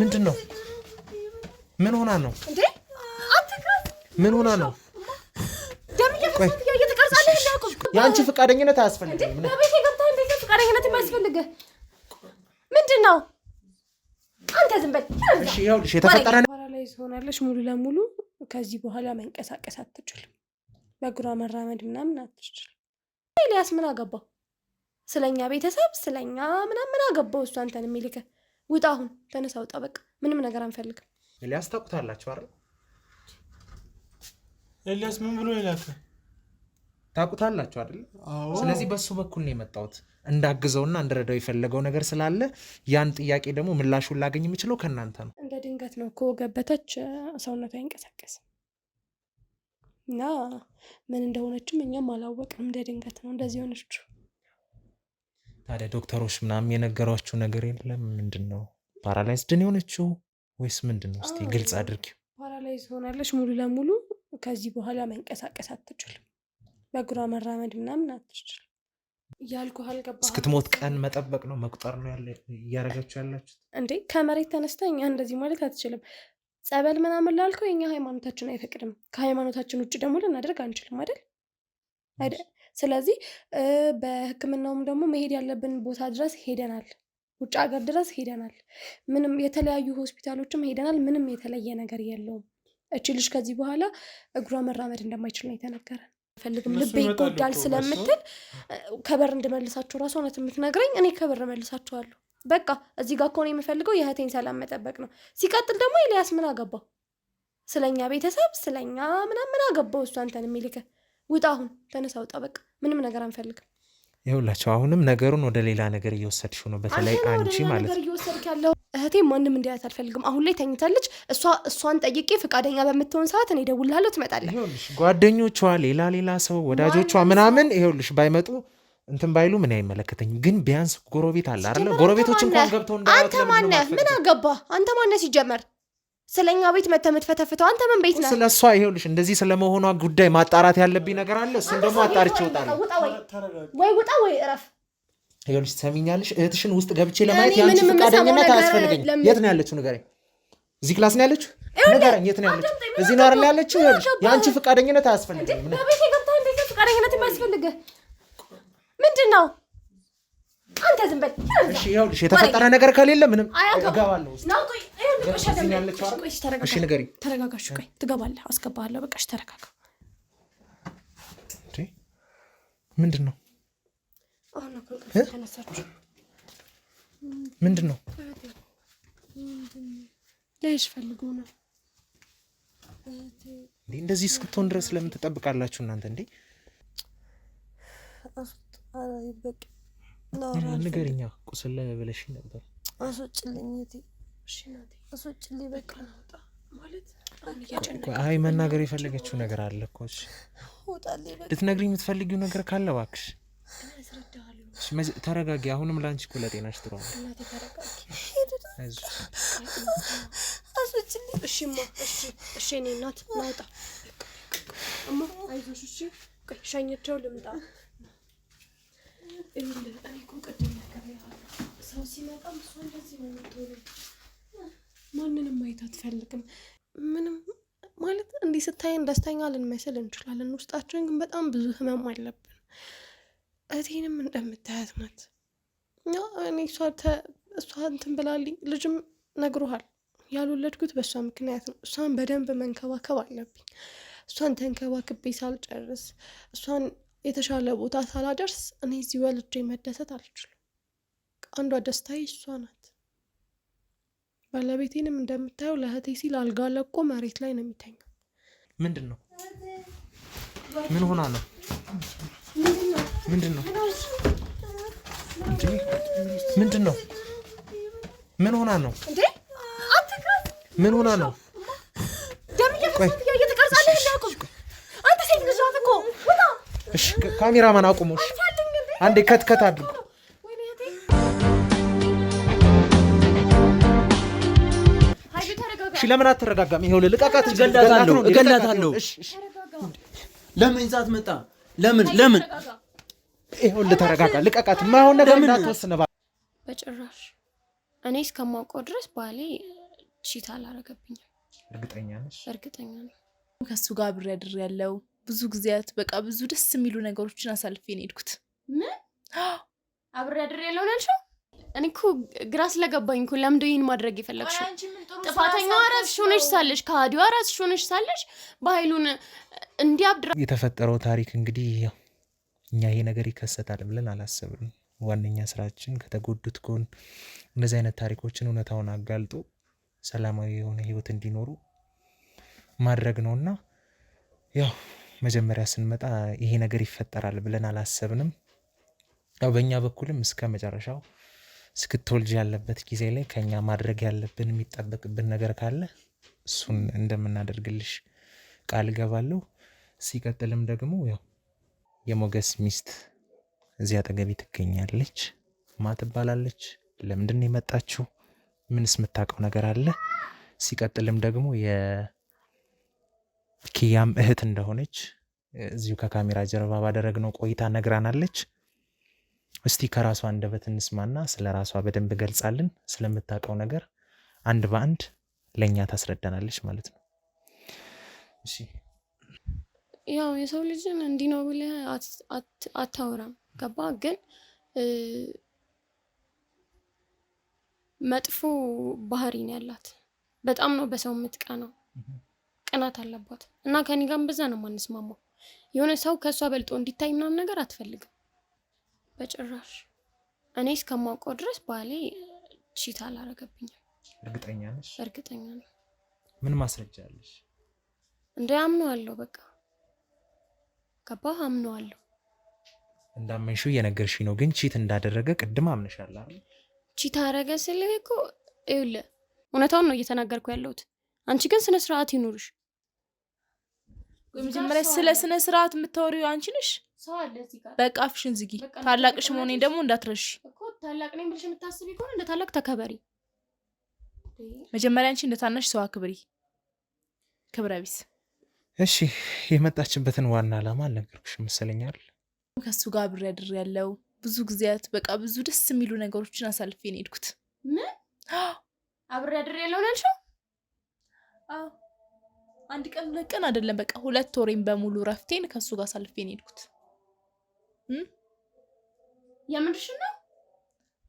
ምንድነው? ምን ሆና ነው እንዴ? አትከራስ። ምን ሆና ነው? ቆይ እየተቀርጻለህ ያቆም። ያንቺ ፍቃደኝነት አያስፈልግም። በቤቴ ገብታ እንዴት ፍቃደኝነት የሚያስፈልግህ ምንድነው? አንተ ዝም በል። እሺ ይኸውልሽ የተፈጠረ ፓራላይዝ ሆናለሽ ሙሉ ለሙሉ። ከዚህ በኋላ መንቀሳቀስ አትችልም። በእግሯ መራመድ ምናምን አትችልም። ኤልያስ ምን አገባው? ስለኛ ቤተሰብ ስለኛ ምናምን አገባው? እሱ አንተን የሚልከ ውጣ፣ አሁን ተነሳ፣ ውጣ፣ በቃ ምንም ነገር አንፈልግም። ኤልያስ ታውቁታላችሁ አይደል? ኤልያስ ምን ብሎ ይላከ? ታውቁታላችሁ አይደል? ስለዚህ በሱ በኩል ነው የመጣሁት እንዳግዘውና እንደረዳው የፈለገው ነገር ስላለ ያን ጥያቄ ደግሞ ምላሹን ላገኝ የምችለው ከናንተ ነው። እንደ ድንገት ነው እኮ ገበተች፣ ሰውነቷ አይንቀሳቀስም እና ምን እንደሆነችም እኛም አላወቅንም። እንደ ድንገት ነው እንደዚህ ሆነችው። ታዲያ ዶክተሮች ምናምን የነገሯችሁ ነገር የለም? ምንድነው ፓራላይዝድ ነው የሆነችው ወይስ ምንድነው? እስቲ ግልጽ አድርጊው። ፓራላይዝ ሆናለች ሙሉ ለሙሉ። ከዚህ በኋላ መንቀሳቀስ አትችልም። በእግሯ መራመድ ምናምን አትችልም። ያልኩህ አልገባህም? እስክትሞት ቀን መጠበቅ ነው መቁጠር ነው እያደረጋችሁ ያላችሁት እንዴ? ከመሬት ተነስታ እኛ እንደዚህ ማለት አትችልም። ጸበል ምናምን ላልከው የኛ ሃይማኖታችን አይፈቅድም። ከሃይማኖታችን ውጭ ደግሞ ልናደርግ አንችልም አይደል? ስለዚህ በሕክምናውም ደግሞ መሄድ ያለብን ቦታ ድረስ ሄደናል። ውጭ ሀገር ድረስ ሄደናል። ምንም የተለያዩ ሆስፒታሎችም ሄደናል። ምንም የተለየ ነገር የለውም። እቺ ልጅ ከዚህ በኋላ እግሯ መራመድ እንደማይችል ነው የተነገረን። ፈልግም ልቤ ይጎዳል ስለምትል ከበር እንድመልሳቸው ራሱ እውነት የምትነግረኝ እኔ ከበር መልሳቸዋለሁ። በቃ እዚህ ጋር ከሆነ የምፈልገው የእህቴን ሰላም መጠበቅ ነው። ሲቀጥል ደግሞ ኤልያስ ምን አገባው? ስለኛ ቤተሰብ ስለኛ ምናምን አገባው? እሱ አንተን የሚልከ ውጣ፣ አሁን ተነሳ፣ ውጣ፣ በቃ ምንም ነገር አንፈልግም። ይኸውላችሁ አሁንም ነገሩን ወደ ሌላ ነገር እየወሰድሽው ነው። በተለይ አንቺ ማለት ነው እየወሰድክ ያለው። እህቴ ማንም እንዲያት አልፈልግም። አሁን ላይ ተኝታለች። እሷን ጠይቄ ፈቃደኛ በምትሆን ሰዓት እኔ እደውልልሃለሁ፣ ትመጣለህ። ይኸውልሽ ጓደኞቿ ሌላ ሰው ወዳጆቿ ምናምን ይኸውልሽ ባይመጡ እንትን ባይሉ ምን አይመለከተኝም። ግን ቢያንስ ጎረቤት አለ አይደል? ጎረቤቶች እንኳን ገብተው አንተ ማነህ? ምን አገባ? አንተ ማነህ ሲጀመር? ስለኛ ቤት መተህ የምትፈተፍተው አንተ ምን ቤት ነህ? ስለሷ ይኸውልሽ እንደዚህ ስለመሆኗ ጉዳይ ማጣራት ያለብኝ ነገር አለ። እሱን ደግሞ አጣርቼ እወጣለሁ። ወይ ውጣ ወይ እረፍ። ይኸውልሽ ትሰሚኛለሽ? እህትሽን ውስጥ ገብቼ ለማየት ያንቺ ፈቃደኝነት አያስፈልገኝም። የት ነው ያለችው? ንገረኝ። እዚህ ክላስ ነው ያለችው? ንገረኝ፣ የት ነው ያለችው? እዚህ ነው አይደል ያለችው? ይኸውልሽ ያንቺ ፈቃደኝነት አያስፈልገኝም። በቤቴ ገብታ እንዴት ፈቃደኝነት የሚያስፈልግህ ምንድነው? አንተ ዝም በል። እሺ ይኸውልሽ የተፈጠረ ነገር ከሌለ ምንም እገባለሁ። እሺ ንገሪኝ። ተረጋጋሽ። ቆይ ትገባለህ፣ አስገባሃለሁ። በቃ እሺ ተረጋጋ። ምንድን ነው? ምንድን ነው? ላይሽ ፈልጉ ነው እንዴ? እንደዚህ እስክትሆን ድረስ ለምን ትጠብቃላችሁ እናንተ እንዴ? ንገሪኛ። ቁስል ብለሽ ነበር። አስወጭልኝ እቴ። እሺ ናቴ አስወጭልኝ። በቃ ማለት አይ መናገር የፈለገችው ነገር አለ እኮ። እሺ ልትነግሪኝ የምትፈልጊው ነገር ካለ እባክሽ ተረጋጊ። አሁንም ለአንቺ እኮ ለጤናሽ ጥሩ ነው። አስወጭልኝ። እሺማ እሺ እኔ እናት ናውጣ እማ አይዞሽ። እሺ ቆይ ሻኘቸው ልምጣ። እኔ እኮ ቅድም ሰው ሲመጣም እሷ እንደዚህ ነው የምትሆነው። ማንንም ማየት አትፈልግም። ምንም ማለት እንዲህ ስታየን ደስተኛ ልንመስል እንችላለን። ውስጣችን ግን በጣም ብዙ ህመም አለብን። እህቴንም እንደምታያት ናት። እኔ እሷ እንትን ብላልኝ። ልጅም ነግሮሃል፣ ያልወለድኩት በእሷ ምክንያት ነው። እሷን በደንብ መንከባከብ አለብኝ። እሷን ተንከባክቤ ሳልጨርስ እሷን የተሻለ ቦታ ሳላደርስ እኔ እዚህ ወልጄ መደሰት አልችልም። አንዷ ደስታዬ እሷ ናት። ባለቤቴንም እንደምታየው ለእህቴ ሲል አልጋ ለቆ መሬት ላይ ነው የሚተኛው። ምንድን ነው? ምን ሆና ነው? ምንድን ነው? ምንድን ነው? ምን ሆና ነው? ምን ሆና ነው? አንተ ሴት ልጅ ናት እኮ። እሺ ካሜራማን አቁሙ። እሺ አንዴ ከት አድርጉ። እሺ ለምን አትረጋጋም? ይሄው ልቀቃት። እገላታለሁ። ለምን ይዛት መጣ? ለምን ይሄው ልተረጋጋ። ልቀቃት። ማይሆን ነገር እንዳትወስነ። በጭራሽ እኔ እስከማውቀው ድረስ ባሌ ቺት አላረገብኝም። እርግጠኛ ነሽ? እርግጠኛ ነኝ። ከሱ ጋር አብሬ አድሬያለሁ ብዙ ጊዜያት። በቃ ብዙ ደስ የሚሉ ነገሮችን አሳልፌ ነው የሄድኩት። ምን አብሬ አድሬያለሁ አልሽው? እኔ እኮ ግራ ስለገባኝ እኮ ለምንድን ነው ይሄን ማድረግ የፈለግሽው? ጥፋተኛዋ ራስሽ ሆነሽ ሳለሽ ከሃዲዋ ራስሽ ሆነሽ ሳለሽ በኃይሉን እንዲያብድራ የተፈጠረው ታሪክ እንግዲህ እኛ ይሄ ነገር ይከሰታል ብለን አላሰብንም። ዋነኛ ስራችን ከተጎዱት ጎን እንደዚህ አይነት ታሪኮችን እውነታውን አጋልጦ ሰላማዊ የሆነ ህይወት እንዲኖሩ ማድረግ ነውና ያው መጀመሪያ ስንመጣ ይሄ ነገር ይፈጠራል ብለን አላሰብንም። ያው በእኛ በኩልም እስከ መጨረሻው እስክትወልጅ ያለበት ጊዜ ላይ ከኛ ማድረግ ያለብን የሚጠበቅብን ነገር ካለ እሱን እንደምናደርግልሽ ቃል እገባለሁ። ሲቀጥልም ደግሞ ያው የሞገስ ሚስት እዚህ አጠገቤ ትገኛለች። ማ ትባላለች? ለምንድን ነው የመጣችው? ምንስ የምታውቀው ነገር አለ? ሲቀጥልም ደግሞ የኪያም እህት እንደሆነች እዚሁ ከካሜራ ጀርባ ባደረግነው ቆይታ ነግራናለች። እስቲ ከራሷ አንደበት እንስማና ስለ ራሷ በደንብ ገልጻልን ስለምታውቀው ነገር አንድ በአንድ ለኛ ታስረዳናለች ማለት ነው። እሺ ያው የሰው ልጅን እንዲህ ነው ብለህ አታወራም። ገባ? ግን መጥፎ ባህሪ ነው ያላት። በጣም ነው በሰው የምትቀናው። ቅናት አለባት እና ከኔ ጋርም በዛ ነው የማንስማማው። የሆነ ሰው ከሷ በልጦ እንዲታይ ምናምን ነገር አትፈልግም በጭራሽ። እኔ እስከማውቀው ድረስ ባሌ ቺት አላረገብኝም። እርግጠኛ ነሽ? እርግጠኛ ነኝ። ምን ማስረጃ አለሽ? አምነዋለሁ። በቃ ገባህ? አምነዋለሁ። እንዳመንሽው እየነገርሽኝ ነው፣ ግን ቺት እንዳደረገ ቅድም አምነሻል አይደል? ቺት አረገ ስልህ እኮ ይኸውልህ እውነታውን ነው እየተናገርኩ ያለሁት። አንቺ ግን ስነ ስርዓት ይኑርሽ። መጀመሪያ ስለ ስነ ስርዓት የምታወሪው አንቺ ነሽ። በቃ አፍሽን ዝጊ። ታላቅሽ መሆኔን ደግሞ እንዳትረሺ እኮ። ታላቅ ነኝ ብለሽ የምታስቢ ከሆነ እንደ ታላቅ ተከበሪ። መጀመሪያ አንቺ እንደ ታናሽ ሰው አክብሪ። ክብረ ቢስ። እሺ የመጣችበትን ዋና ዓላማ አልነገርኩሽም መሰለኛል። ከሱ ጋር አብሬ አድሬያለሁ ብዙ ጊዜያት። በቃ ብዙ ደስ የሚሉ ነገሮችን አሳልፌ ነው የሄድኩት። ምን አብሬ አድሬያለሁ አልሽው? አዎ አንድ ቀን 2 ቀን አይደለም፣ በቃ 2 ወሬን በሙሉ ረፍቴን ከሱ ጋር አሳልፌ ነው የሄድኩት። የምንድሽ ነው?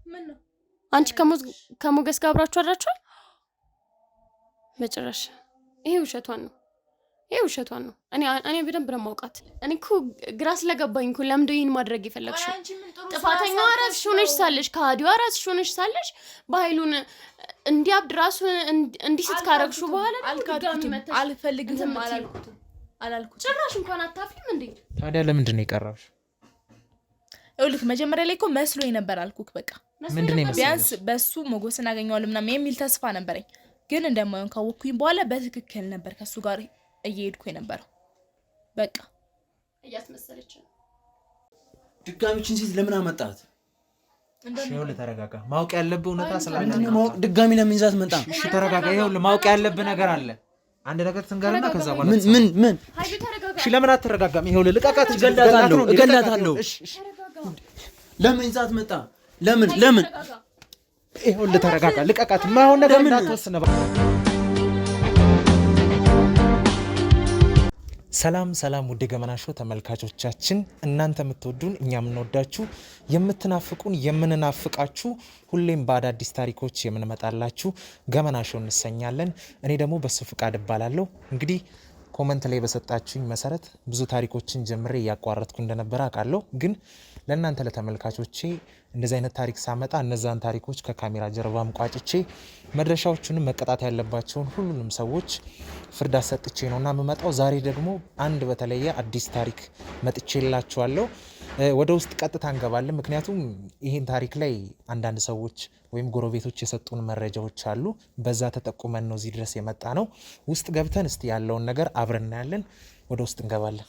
ምን ነው አንቺ ከሞገስ ጋር አብራችሁ አድራችኋል? በጭራሽ። ይሄ ውሸቷን ነው። እኔ በደንብ ነው የማውቃት። እኔ እኮ ግራ ስለገባኝ እኮ ለምንድን ነው ይሄን ማድረግ የፈለግሽው? ጥፋተኛዋ ራስሽ ሆነሽ ሳለሽ ከሃዲዋ ራስሽ ሆነሽ ሳለሽ በኃይሉን እንዲያብድ ራሱ እንዲስት ካረግሹ በኋላ አልፈልግም አላልኩት። ጭራሽ እንኳን አታፍሪም እንዴ? ታዲያ ለምንድን ነው የቀረብሽ? ይኸውልህ መጀመሪያ ላይ እኮ መስሎኝ ነበር አልኩክ። በቃ ምንድነው የመሰለሽ? ቢያንስ በሱ ሞገስን አገኘዋለሁ ምናምን የሚል ተስፋ ነበረኝ። ግን እንደማይሆን ካወቅኩኝ በኋላ በትክክል ነበር ከሱ ጋር እየሄድኩ የነበረው። በቃ እያስመሰለች ነው። ድጋሚችን ሴት ለምን አመጣት? ይኸውልህ ተረጋጋ። ማወቅ ያለብህ እውነታ ስላለ ነው። ማወቅ ድጋሚ ለምን ይዛት መጣ? እሺ ተረጋጋ። ይኸውልህ ማወቅ ያለብህ ነገር አለ። አንድ ነገር ትንገርና ከዛ በኋላ ምን ሀይሉ ተረጋጋ። እሺ ለምን አትረጋጋም? ይኸውልህ ልቀቃት። እገላታለሁ። ለምን ይዛት መጣ? ለምን ይኸውልህ ተረጋጋ። ልቀቃት። ማይሆን ነገር እንዳትወስነ። ሰላም ውድ ገመና ሾው ተመልካቾቻችን፣ እናንተ የምትወዱን እኛ የምንወዳችሁ፣ የምትናፍቁን የምንናፍቃችሁ፣ ሁሌም በአዳዲስ ታሪኮች የምንመጣላችሁ ገመና ሾው እንሰኛለን። እኔ ደግሞ በሱ ፍቃድ እባላለሁ። እንግዲህ ኮመንት ላይ በሰጣችሁኝ መሰረት ብዙ ታሪኮችን ጀምሬ እያቋረጥኩ እንደነበረ አውቃለሁ። ግን ለእናንተ ለተመልካቾቼ እንደዚህ አይነት ታሪክ ሳመጣ እነዛን ታሪኮች ከካሜራ ጀርባም ቋጭቼ መድረሻዎቹንም መቀጣት ያለባቸውን ሁሉንም ሰዎች ፍርድ አሰጥቼ ነውና የምመጣው። ዛሬ ደግሞ አንድ በተለየ አዲስ ታሪክ መጥቼላችኋለሁ። ወደ ውስጥ ቀጥታ እንገባለን። ምክንያቱም ይህን ታሪክ ላይ አንዳንድ ሰዎች ወይም ጎረቤቶች የሰጡን መረጃዎች አሉ። በዛ ተጠቁመን ነው እዚህ ድረስ የመጣ ነው። ውስጥ ገብተን እስቲ ያለውን ነገር አብረን እናያለን። ወደ ውስጥ እንገባለን።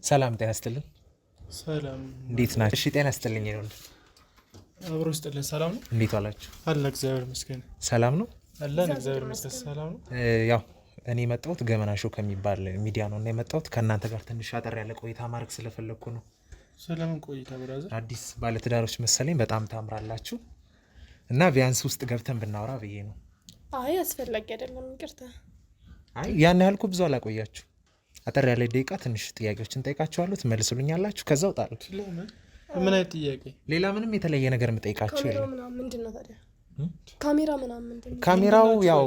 ሰላም ጤና ይስጥልኝ። ሰላም እንዴት ናችሁ? እሺ ጤና ይስጥልኝ። አብሮ ይስጥልኝ። ሰላም ነው? እንዴት ዋላችሁ? አለ እግዚአብሔር ይመስገን። ሰላም ነው? አለን እግዚአብሔር ይመስገን። ሰላም ነው? ያው እኔ የመጣሁት ገመና ሾው ከሚባል ሚዲያ ነው እና የመጣሁት ከእናንተ ጋር ትንሽ አጠር ያለ ቆይታ ማድረግ ስለፈለግኩ ነው። ስለምን ቆይታ ብራዘር? አዲስ ባለትዳሮች መሰለኝ በጣም ታምራላችሁ እና ቢያንስ ውስጥ ገብተን ብናወራ ብዬ ነው። አይ አስፈላጊ አይደለም፣ ይቅርታ። አይ ያን ያህል እኮ ብዙ አላቆያችሁ። አጠር ያለ ደቂቃ ትንሽ ጥያቄዎችን ጠይቃችኋለሁ፣ ትመልሱልኛላችሁ፣ ከዛ እወጣለሁ። ምን አይነት ጥያቄ? ሌላ ምንም የተለየ ነገር የምጠይቃችሁ የለም። ምንድነው ታዲያ? ካሜራ ምናምን ምንድነው? ካሜራው ያው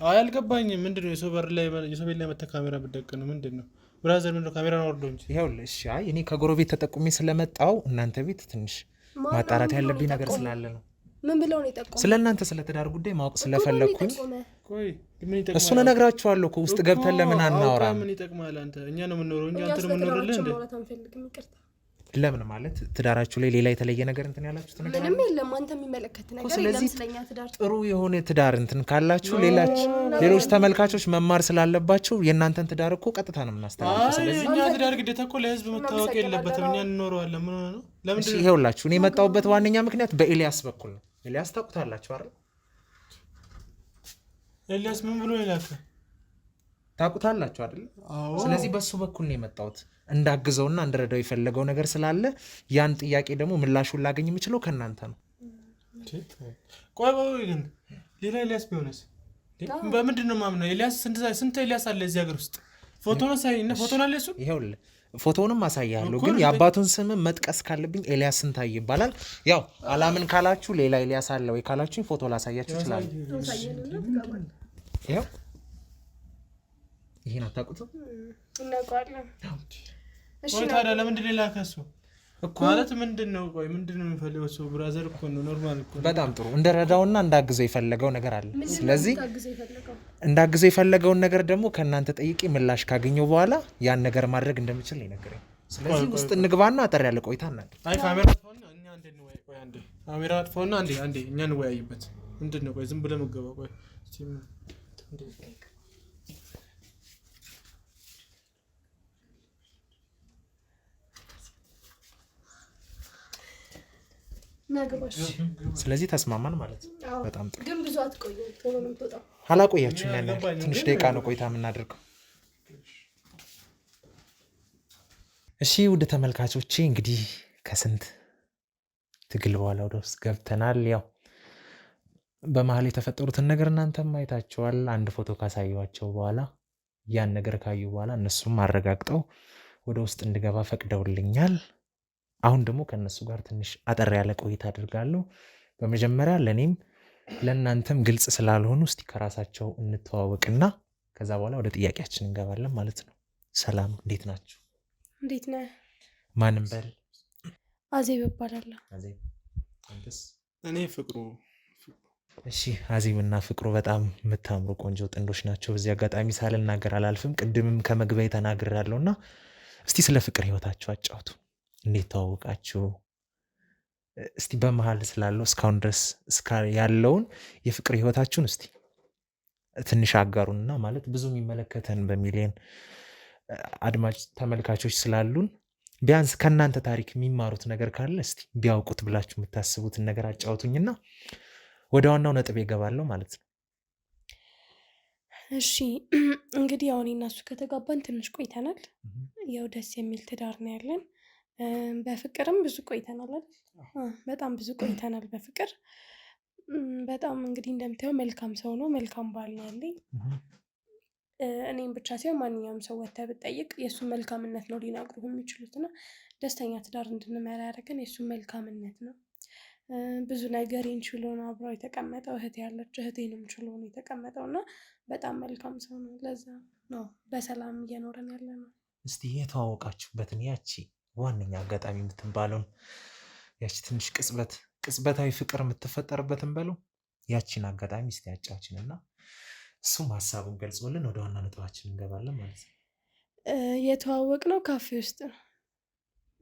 አይ አልገባኝም። ምንድነው የሰው በር ላይ የሰው ቤት ላይ መተህ ካሜራ ብትደቅነው ምንድነው ብራዘር? ምንድነው ካሜራ ነው ወርዶ እንጂ። ይኸውልህ እሺ። አይ እኔ ከጎረቤት ተጠቁሜ ስለመጣው እናንተ ቤት ትንሽ ማጣራት ያለብኝ ነገር ስላለ ነው። ምን ብለው ነው የጠቆመው? ስለ እናንተ ስለ ትዳር ጉዳይ ማወቅ ስለፈለኩኝ ቆይ ምን ይጠቅማል? እሱን እነግራችኋለሁ እኮ ውስጥ ገብተን ለምን አናወራም? ምን ይጠቅማል? አንተ እኛ ነው የምንኖረው፣ እኛ አንተ ነው የምንኖርልህ እንዴ? ለምን ማለት ትዳራችሁ ላይ ሌላ የተለየ ነገር እንትን ያላችሁት ነገር ምንም የለም። አንተ የሚመለከት ነገር የለም ስለኛ ትዳር። ጥሩ የሆነ ትዳር እንትን ካላችሁ ሌሎች ተመልካቾች መማር ስላለባቸው የእናንተን ትዳር እኮ ቀጥታ ነው የምናስተላልፈው። ስለዚህ እኛ ትዳር ግዴታ እኮ ለህዝብ መታወቅ የለበትም። እኛ እንኖረዋለን። ምን ሆነ ነው? ለምን ይሄውላችሁ እኔ የመጣሁበት ዋነኛ ምክንያት በኤልያስ በኩል ነው። ኤልያስ ታውቁታላችሁ አይደል? ኤልያስ ምን ብሎ ይላል? ታውቁታላችሁ አይደል? ስለዚህ በሱ በኩል ነው የመጣሁት እንዳግዘውና እንድረዳው የፈለገው ነገር ስላለ ያን ጥያቄ ደግሞ ምላሹን ላገኝ የምችለው ከእናንተ ነው። ቆይ ግን ሌላ ኤልያስ ቢሆንስ? በምንድን ነው የማምነው? ኤልያስ ስንት ኤልያስ አለ እዚህ ሀገር ውስጥ? ፎቶን አለ እሱ። ይኸውልህ ፎቶውንም አሳያለሁ፣ ግን የአባቱን ስም መጥቀስ ካለብኝ ኤልያስ ስንታይ ይባላል። ያው አላምን ካላችሁ ሌላ ኤልያስ አለ ወይ ካላችሁኝ ፎቶ ላሳያችሁ ይችላል። ይኸው ይሄን አታውቁትም? እናውቀዋለን። እሺ ታዲያ ለምንድን ነው የላከው እኮ? ማለት ምንድን ነው? ቆይ ምንድን ነው የሚፈልገው እሱ? ብራዘር እኮ ነው፣ ኖርማል እኮ ነው። በጣም ጥሩ እንደረዳውና እንዳግዘው የፈለገው ነገር አለ። ስለዚህ እንዳግዘው የፈለገውን ነገር ደግሞ ከእናንተ ጠይቄ ምላሽ ካገኘው በኋላ ያን ነገር ማድረግ እንደምችል ነው የነገረኝ። ስለዚህ ውስጥ እንግባና አጠር ያለ ቆይታ እናድርግ። አይ ካሜራ አጥፋውና እኛ አንዴ እንወያይ። ቆይ አንዴ ካሜራ አጥፋውና አንዴ እኛ እንወያይበት። ምንድን ነው? ቆይ ዝም ብለህ የምትገባው? ቆይ ስለዚህ ተስማማን ማለት ነው። በጣም ጥሩ። ግን ብዙ አትቆዩ፣ ቶሎ ነው የምትወጣው። አላቆያችሁም። ያን ትንሽ ደቂቃ ነው ቆይታ የምናደርገው። እሺ ውድ ተመልካቾቼ እንግዲህ ከስንት ትግል በኋላ ወደ ውስጥ ገብተናል። ያው በመሀል የተፈጠሩትን ነገር እናንተም አይታችኋል። አንድ ፎቶ ካሳየኋቸው በኋላ ያን ነገር ካዩ በኋላ እነሱም አረጋግጠው ወደ ውስጥ እንድገባ ፈቅደውልኛል። አሁን ደግሞ ከነሱ ጋር ትንሽ አጠር ያለ ቆይታ አድርጋለሁ። በመጀመሪያ ለኔም ለእናንተም ግልጽ ስላልሆኑ እስቲ ከራሳቸው እንተዋወቅና ከዛ በኋላ ወደ ጥያቄያችን እንገባለን ማለት ነው። ሰላም፣ እንዴት ናችሁ? እንዴት ነህ? ማንም በል። አዜብ እባላለሁ። አዜብ። አንተስ? እኔ ፍቅሩ። እሺ አዜብና ፍቅሩ በጣም የምታምሩ ቆንጆ ጥንዶች ናቸው። በዚህ አጋጣሚ ሳልናገር አላልፍም። ቅድምም ከመግቢያ ተናግሬያለሁና እስቲ ስለ ፍቅር ህይወታችሁ አጫውቱ። እንዴት ተዋወቃችሁ? እስቲ በመሃል ስላለው እስካሁን ድረስ ያለውን የፍቅር ህይወታችሁን እስቲ ትንሽ አጋሩንና ማለት ብዙ የሚመለከተን በሚሊዮን አድማጭ ተመልካቾች ስላሉን ቢያንስ ከእናንተ ታሪክ የሚማሩት ነገር ካለ እስቲ ቢያውቁት ብላችሁ የምታስቡትን ነገር አጫውቱኝና ወደ ዋናው ነጥብ ይገባለሁ ማለት ነው። እሺ እንግዲህ አሁን እናሱ ከተጋባን ትንሽ ቆይተናል። ያው ደስ የሚል ትዳር ነው ያለን። በፍቅርም ብዙ ቆይተናል አይደል? በጣም ብዙ ቆይተናል በፍቅር። በጣም እንግዲህ እንደምታየው መልካም ሰው ነው፣ መልካም ባል ነው ያለኝ። እኔም ብቻ ሳይሆን ማንኛውም ሰው ወጥተህ ብትጠይቅ የእሱን መልካምነት ነው ሊናግሩህ የሚችሉትና ደስተኛ ትዳር እንድንመራ ያደረገን የእሱን መልካምነት ነው። ብዙ ነገሬን ችሎ ነው አብረው የተቀመጠው። እህቴ ያለች እህቴንም ችሎ ነው የተቀመጠው እና በጣም መልካም ሰው ነው። ለዛ ነው በሰላም እየኖረን ያለ ነው። እስቲ የተዋወቃችሁበትን ያቺ ዋነኛ አጋጣሚ የምትባለውን ያቺ ትንሽ ቅጽበታዊ ፍቅር የምትፈጠርበትን በለው ያቺን አጋጣሚ እስቲ ያጫችንና እሱም ሀሳቡን ገልጾልን ወደ ዋና ነጥባችን እንገባለን ማለት ነው። የተዋወቅነው ካፌ ውስጥ ነው።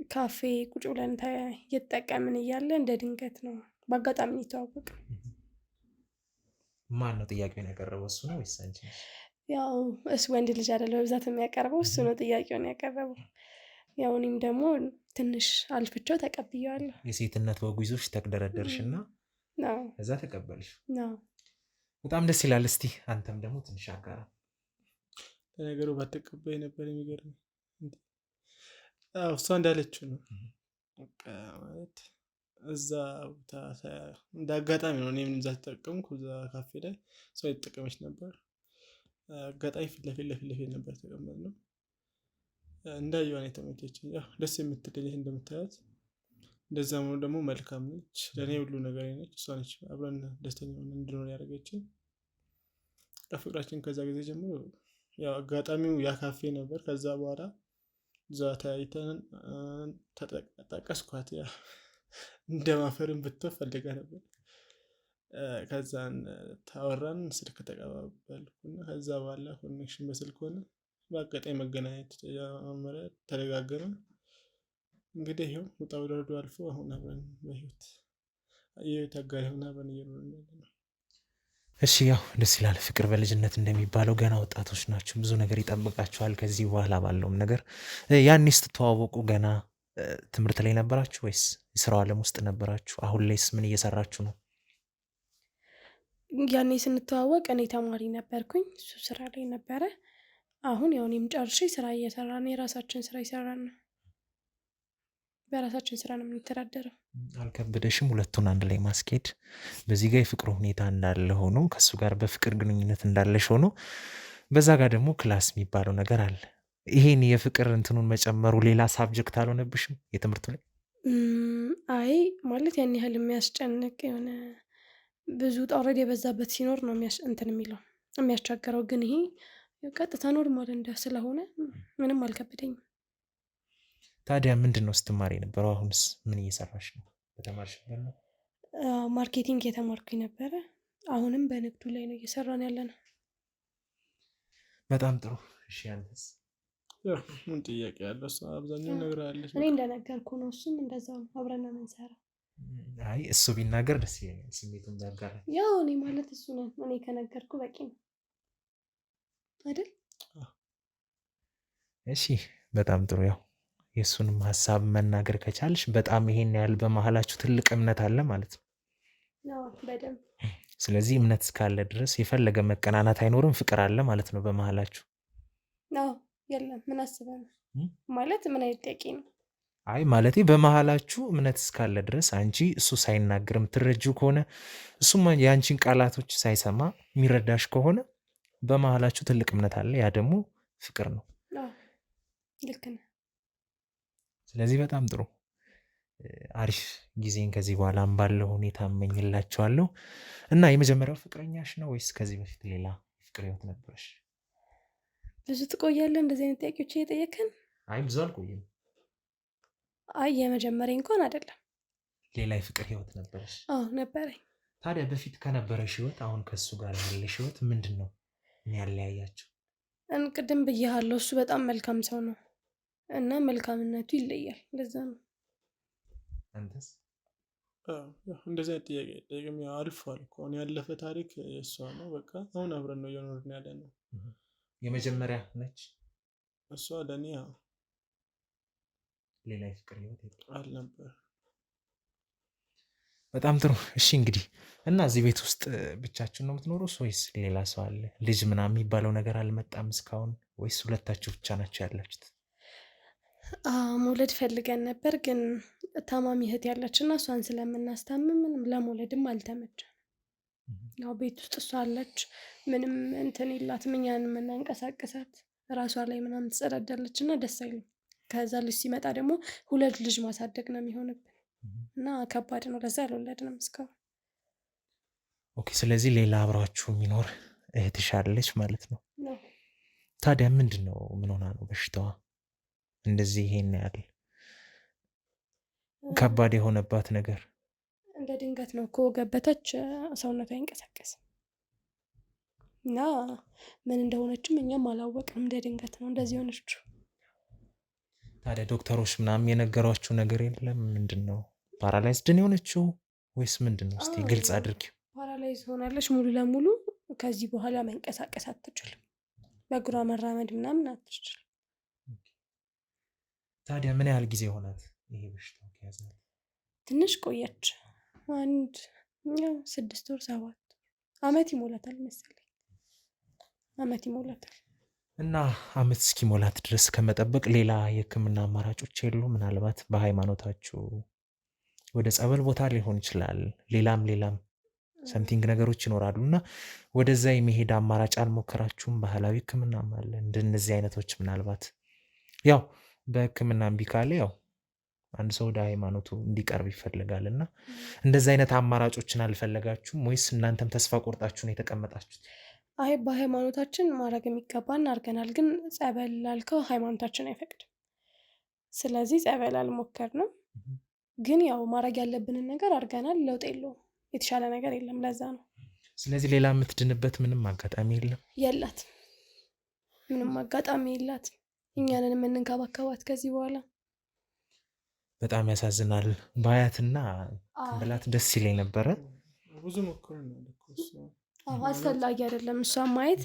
ካፌ ቁጭ ብለን እየተጠቀምን እያለ እንደ ድንገት ነው በአጋጣሚ የተዋወቅነው። ማን ነው ጥያቄውን ያቀረበው? እሱ ነው ወይስ አንቺ? ያው እሱ ወንድ ልጅ አይደለ በብዛት የሚያቀርበው፣ እሱ ነው ጥያቄውን ያቀረበው። ያው እኔም ደግሞ ትንሽ አልፍቼው ተቀብያለሁ። የሴትነት ወጉ ይዞሽ ተቅደረደርሽና እዛ ተቀበልሽ። በጣም ደስ ይላል። እስቲ አንተም ደግሞ ትንሽ አጋራ። ለነገሩ ባትቀበይ ነበር የሚገርም። እሷ እንዳለችው ነው ማለት እዛ ቦታ እንደ አጋጣሚ ነው እኔም እዛ ተጠቀምኩ። እዛ ካፌ ላይ ሰው የተጠቀመች ነበር። አጋጣሚ ፊት ለፊት ነበር ተቀመጥነው። እንዳየዋን የተመቸችኝ ያው ደስ የምትል ልጅ እንደምታያት እንደዛ መሆኑ ደግሞ መልካም ነች። ለእኔ ሁሉ ነገር ነች። እሷ ነች አብረን ደስተኛ ሆነን እንድንሆን ያደረገችን። ፍቅራችን ከዛ ጊዜ ጀምሮ ያው አጋጣሚው ያ ካፌ ነበር። ከዛ በኋላ እዛ ተያይተን ተጠቀስኳት። ያ እንደማፈርን ብትወፍ ፈልጋ ነበር። ከዛን ታወራን፣ ስልክ ተቀባበልኩና ከዛ በኋላ ኮኔክሽን በስልክ ሆነ። በአጋጣሚ መገናኘት ጀመረ፣ ተደጋገመ። እንግዲህ ይኸው ውጣ ውረዱ አልፎ አሁን አብረን በህይወት አጋር ሆነ አብረን እየኖርን ነው። እሺ ያው ደስ ይላል። ፍቅር በልጅነት እንደሚባለው ገና ወጣቶች ናችሁ፣ ብዙ ነገር ይጠብቃችኋል ከዚህ በኋላ ባለውም ነገር። ያኔ ስትተዋወቁ ገና ትምህርት ላይ ነበራችሁ ወይስ የስራው ዓለም ውስጥ ነበራችሁ? አሁን ላይስ ምን እየሰራችሁ ነው? ያኔ ስንተዋወቅ እኔ ተማሪ ነበርኩኝ፣ እሱ ስራ ላይ ነበረ። አሁን ያው እኔም ጨርሼ ስራ እየሰራን የራሳችን ስራ እየሰራን ነው። በራሳችን ስራ ነው የምንተዳደረው። አልከበደሽም ሁለቱን አንድ ላይ ማስኬድ? በዚህ ጋር የፍቅር ሁኔታ እንዳለ ሆኖ ከሱ ጋር በፍቅር ግንኙነት እንዳለሽ ሆኖ በዛ ጋር ደግሞ ክላስ የሚባለው ነገር አለ። ይሄን የፍቅር እንትኑን መጨመሩ ሌላ ሳብጀክት አልሆነብሽም የትምህርቱ ላይ? አይ ማለት ያን ያህል የሚያስጨንቅ የሆነ ብዙ ውጣ ውረድ የበዛበት ሲኖር ነው እንትን የሚለው የሚያስቸግረው። ግን ይሄ ቀጥታ ኖርማል እንደ ስለሆነ ምንም አልከበደኝም። ታዲያ ምንድን ነው ስትማሪ የነበረው? አሁንስ ምን እየሰራሽ ነው? በተማርሽበት ነው? ማርኬቲንግ የተማርኩኝ ነበረ። አሁንም በንግዱ ላይ ነው እየሰራን ያለ ነው። በጣም ጥሩ። እሺ አንተስ? ምን ጥያቄ ያለው? እሷ አብዛኛው ነገር አለች። እኔ እንደነገርኩ ነው፣ እሱም እንደዛው ነው። አብረን ነው የምንሰራው። አይ እሱ ቢናገር ደስ ይለኛል፣ ስሜቱን ቢያጋራ። ያው እኔ ማለት እሱ ነው። እኔ ከነገርኩ በቂ ነው አይደል? እሺ በጣም ጥሩ። ያው የእሱንም ሀሳብ መናገር ከቻልሽ በጣም ይሄን ያህል በመሀላችሁ ትልቅ እምነት አለ ማለት ነው። በደንብ። ስለዚህ እምነት እስካለ ድረስ የፈለገ መቀናናት አይኖርም፣ ፍቅር አለ ማለት ነው በመሀላችሁ። የለም ምን አስበህ ነው ማለት? ምን አይነት ጥያቄ ነው? አይ ማለቴ በመሀላችሁ እምነት እስካለ ድረስ አንቺ እሱ ሳይናገር የምትረጂው ከሆነ እሱም የአንቺን ቃላቶች ሳይሰማ የሚረዳሽ ከሆነ በመሀላችሁ ትልቅ እምነት አለ። ያ ደግሞ ፍቅር ነው። ልክ ነህ። ስለዚህ በጣም ጥሩ አሪፍ ጊዜን ከዚህ በኋላም ባለው ሁኔታ እመኝላችኋለሁ። እና የመጀመሪያው ፍቅረኛሽ ነው ወይስ ከዚህ በፊት ሌላ ፍቅር ህይወት ነበረሽ? ብዙ ትቆያለህ እንደዚህ አይነት ጥያቄዎች እየጠየቅን? አይ ብዙ አልቆይም። አይ የመጀመሪያ እንኳን አይደለም። ሌላ የፍቅር ህይወት ነበረሽ? ነበረኝ። ታዲያ በፊት ከነበረሽ ህይወት አሁን ከሱ ጋር ያለሽ ህይወት ምንድን ነው ያለያያቸው? ቅድም ብያለሁ፣ እሱ በጣም መልካም ሰው ነው እና መልካምነቱ ይለያል። እንደዛ ነው። አንተስ? እንደዚህ አይነት ጥያቄ ጠይቅም። አልፏል እኮ አሁን ያለፈ ታሪክ እሷ ነው። በቃ አሁን አብረን ነው እየኖርን ያለ ነው። የመጀመሪያ ነች እሷ ለእኔ። ሌላ የፍቅር ህይወት አልነበር። በጣም ጥሩ። እሺ እንግዲህ እና እዚህ ቤት ውስጥ ብቻችሁን ነው የምትኖሩት ወይስ ሌላ ሰው አለ? ልጅ ምናምን የሚባለው ነገር አልመጣም እስካሁን ወይስ ሁለታችሁ ብቻ ናቸው ያላችሁት? መውለድ ፈልገን ነበር፣ ግን ታማሚ እህት ያለችና እሷን ስለምናስታምም ለመውለድም አልተመቸንም። ያው ቤት ውስጥ እሷ አለች፣ ምንም እንትን የላትም። እኛን የምናንቀሳቀሳት ራሷ ላይ ምናምን ትጸዳዳለች እና ደስ አይልም። ከዛ ልጅ ሲመጣ ደግሞ ሁለት ልጅ ማሳደግ ነው የሚሆንብን እና ከባድ ነው። ለዛ አልወለድንም እስካሁን። ኦኬ። ስለዚህ ሌላ አብራችሁ የሚኖር እህትሽ አለች ማለት ነው? ታዲያ ምንድን ነው? ምን ሆና ነው በሽታዋ እንደዚህ ይሄን ያህል ከባድ የሆነባት ነገር? እንደ ድንገት ነው ከወገብ በታች ሰውነቷ አይንቀሳቀስም እና ምን እንደሆነችም እኛም አላወቅንም። እንደ ድንገት ነው እንደዚህ ሆነችው። ታዲያ ዶክተሮች ምናምን የነገሯችሁ ነገር የለም? ምንድን ነው ፓራላይዝድን የሆነችው ወይስ ምንድን ነው? እስቲ ግልጽ አድርጊው። ፓራላይዝ ሆናለች ሙሉ ለሙሉ። ከዚህ በኋላ መንቀሳቀስ አትችልም። በእግሯ መራመድ ምናምን አትችልም። ታዲያ ምን ያህል ጊዜ ሆናት ይሄ በሽታ ከያዛት? ትንሽ ቆየች። አንድ 6 ወር 7 አመት ይሞላታል መሰለኝ። አመት ይሞላታል። እና አመት እስኪሞላት ድረስ ከመጠበቅ ሌላ የህክምና አማራጮች የሉ? ምናልባት በሃይማኖታችሁ ወደ ጸበል ቦታ ሊሆን ይችላል፣ ሌላም ሰምቲንግ ነገሮች ይኖራሉ እና ወደዛ የመሄድ አማራጭ አልሞከራችሁም? ባህላዊ ህክምናም አለ እንደነዚህ አይነቶች። ምናልባት ያው በህክምና እምቢ ካለ ያው አንድ ሰው ወደ ሃይማኖቱ እንዲቀርብ ይፈልጋል እና እንደዚህ አይነት አማራጮችን አልፈለጋችሁም ወይስ እናንተም ተስፋ ቆርጣችሁ ነው የተቀመጣችሁት? አይ በሃይማኖታችን ማድረግ የሚገባን አድርገናል፣ ግን ጸበል ላልከው ሃይማኖታችን አይፈቅድም። ስለዚህ ጸበል አልሞከርንም፣ ግን ያው ማድረግ ያለብንን ነገር አድርገናል። ለውጥ የለውም፣ የተሻለ ነገር የለም። ለዛ ነው። ስለዚህ ሌላ የምትድንበት ምንም አጋጣሚ የለም? የላትም፣ ምንም አጋጣሚ የላትም። እኛንን የምንንከባከባት ከዚህ በኋላ። በጣም ያሳዝናል። ባያትና ብላት ደስ ይለኝ ነበረ። ብዙ ሞክረናል እኮ እሱ አስፈላጊ አይደለም እሷን ማየት።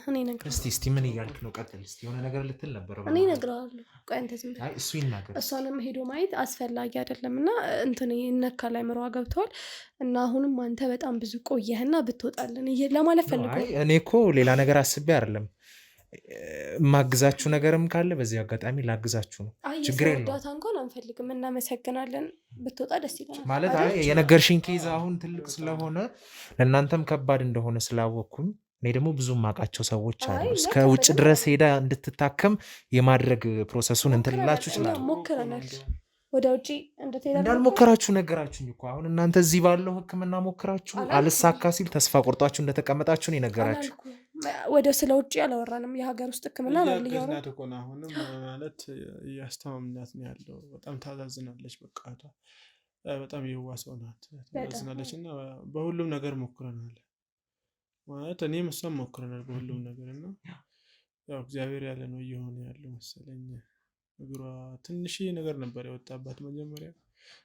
እኔ እነግርሃለሁ። እስቲ ምን እያልክ ነው? ቀጥል እስቲ። የሆነ ነገር ልትል ነበር። እኔ እነግርሃለሁ። ቆይ አንተ ዝም በል። እሱ ይናገር። እሷንም ሄዶ ማየት አስፈላጊ አይደለም እና እንትን ይነካል፣ አይምሮዋ ገብቷል። እና አሁንም አንተ በጣም ብዙ ቆየህና ብትወጣልን ለማለት ፈልጎ። እኔ እኮ ሌላ ነገር አስቤ አይደለም። ማግዛችሁ ነገርም ካለ በዚህ አጋጣሚ ላግዛችሁ ነው። ችግር የለውም። እርዳታ እንኳን አንፈልግም፣ እናመሰግናለን። ብትወጣ ደስ ይለናል። ማለት የነገርሽኝ ኬዝ አሁን ትልቅ ስለሆነ ለእናንተም ከባድ እንደሆነ ስላወቅኩኝ እኔ ደግሞ ብዙ ማውቃቸው ሰዎች አሉ። እስከ ውጭ ድረስ ሄዳ እንድትታከም የማድረግ ፕሮሰሱን እንትልላችሁ ይችላል። ሞክረናል። ወደ ውጭ እንዳልሞከራችሁ ነገራችሁኝ እኮ። አሁን እናንተ እዚህ ባለው ህክምና ሞክራችሁ አልሳካ ሲል ተስፋ ቆርጣችሁ እንደተቀመጣችሁን የነገራችሁ። ወደ ስለ ውጭ አላወራንም። የሀገር ውስጥ ህክምና ነው ያገዝናት እኮ ነው። አሁንም ማለት እያስተማምናት ነው ያለው። በጣም ታዛዝናለች። በቃ በጣም የዋ ሰው ናት። ታዛዝናለች እና በሁሉም ነገር ሞክረናል። ማለት እኔም እሷም ሞክረናል በሁሉም ነገር እና ያው እግዚአብሔር ያለ ነው እየሆነ ያለው መሰለኝ። እግሯ ትንሽ ነገር ነበር የወጣባት መጀመሪያ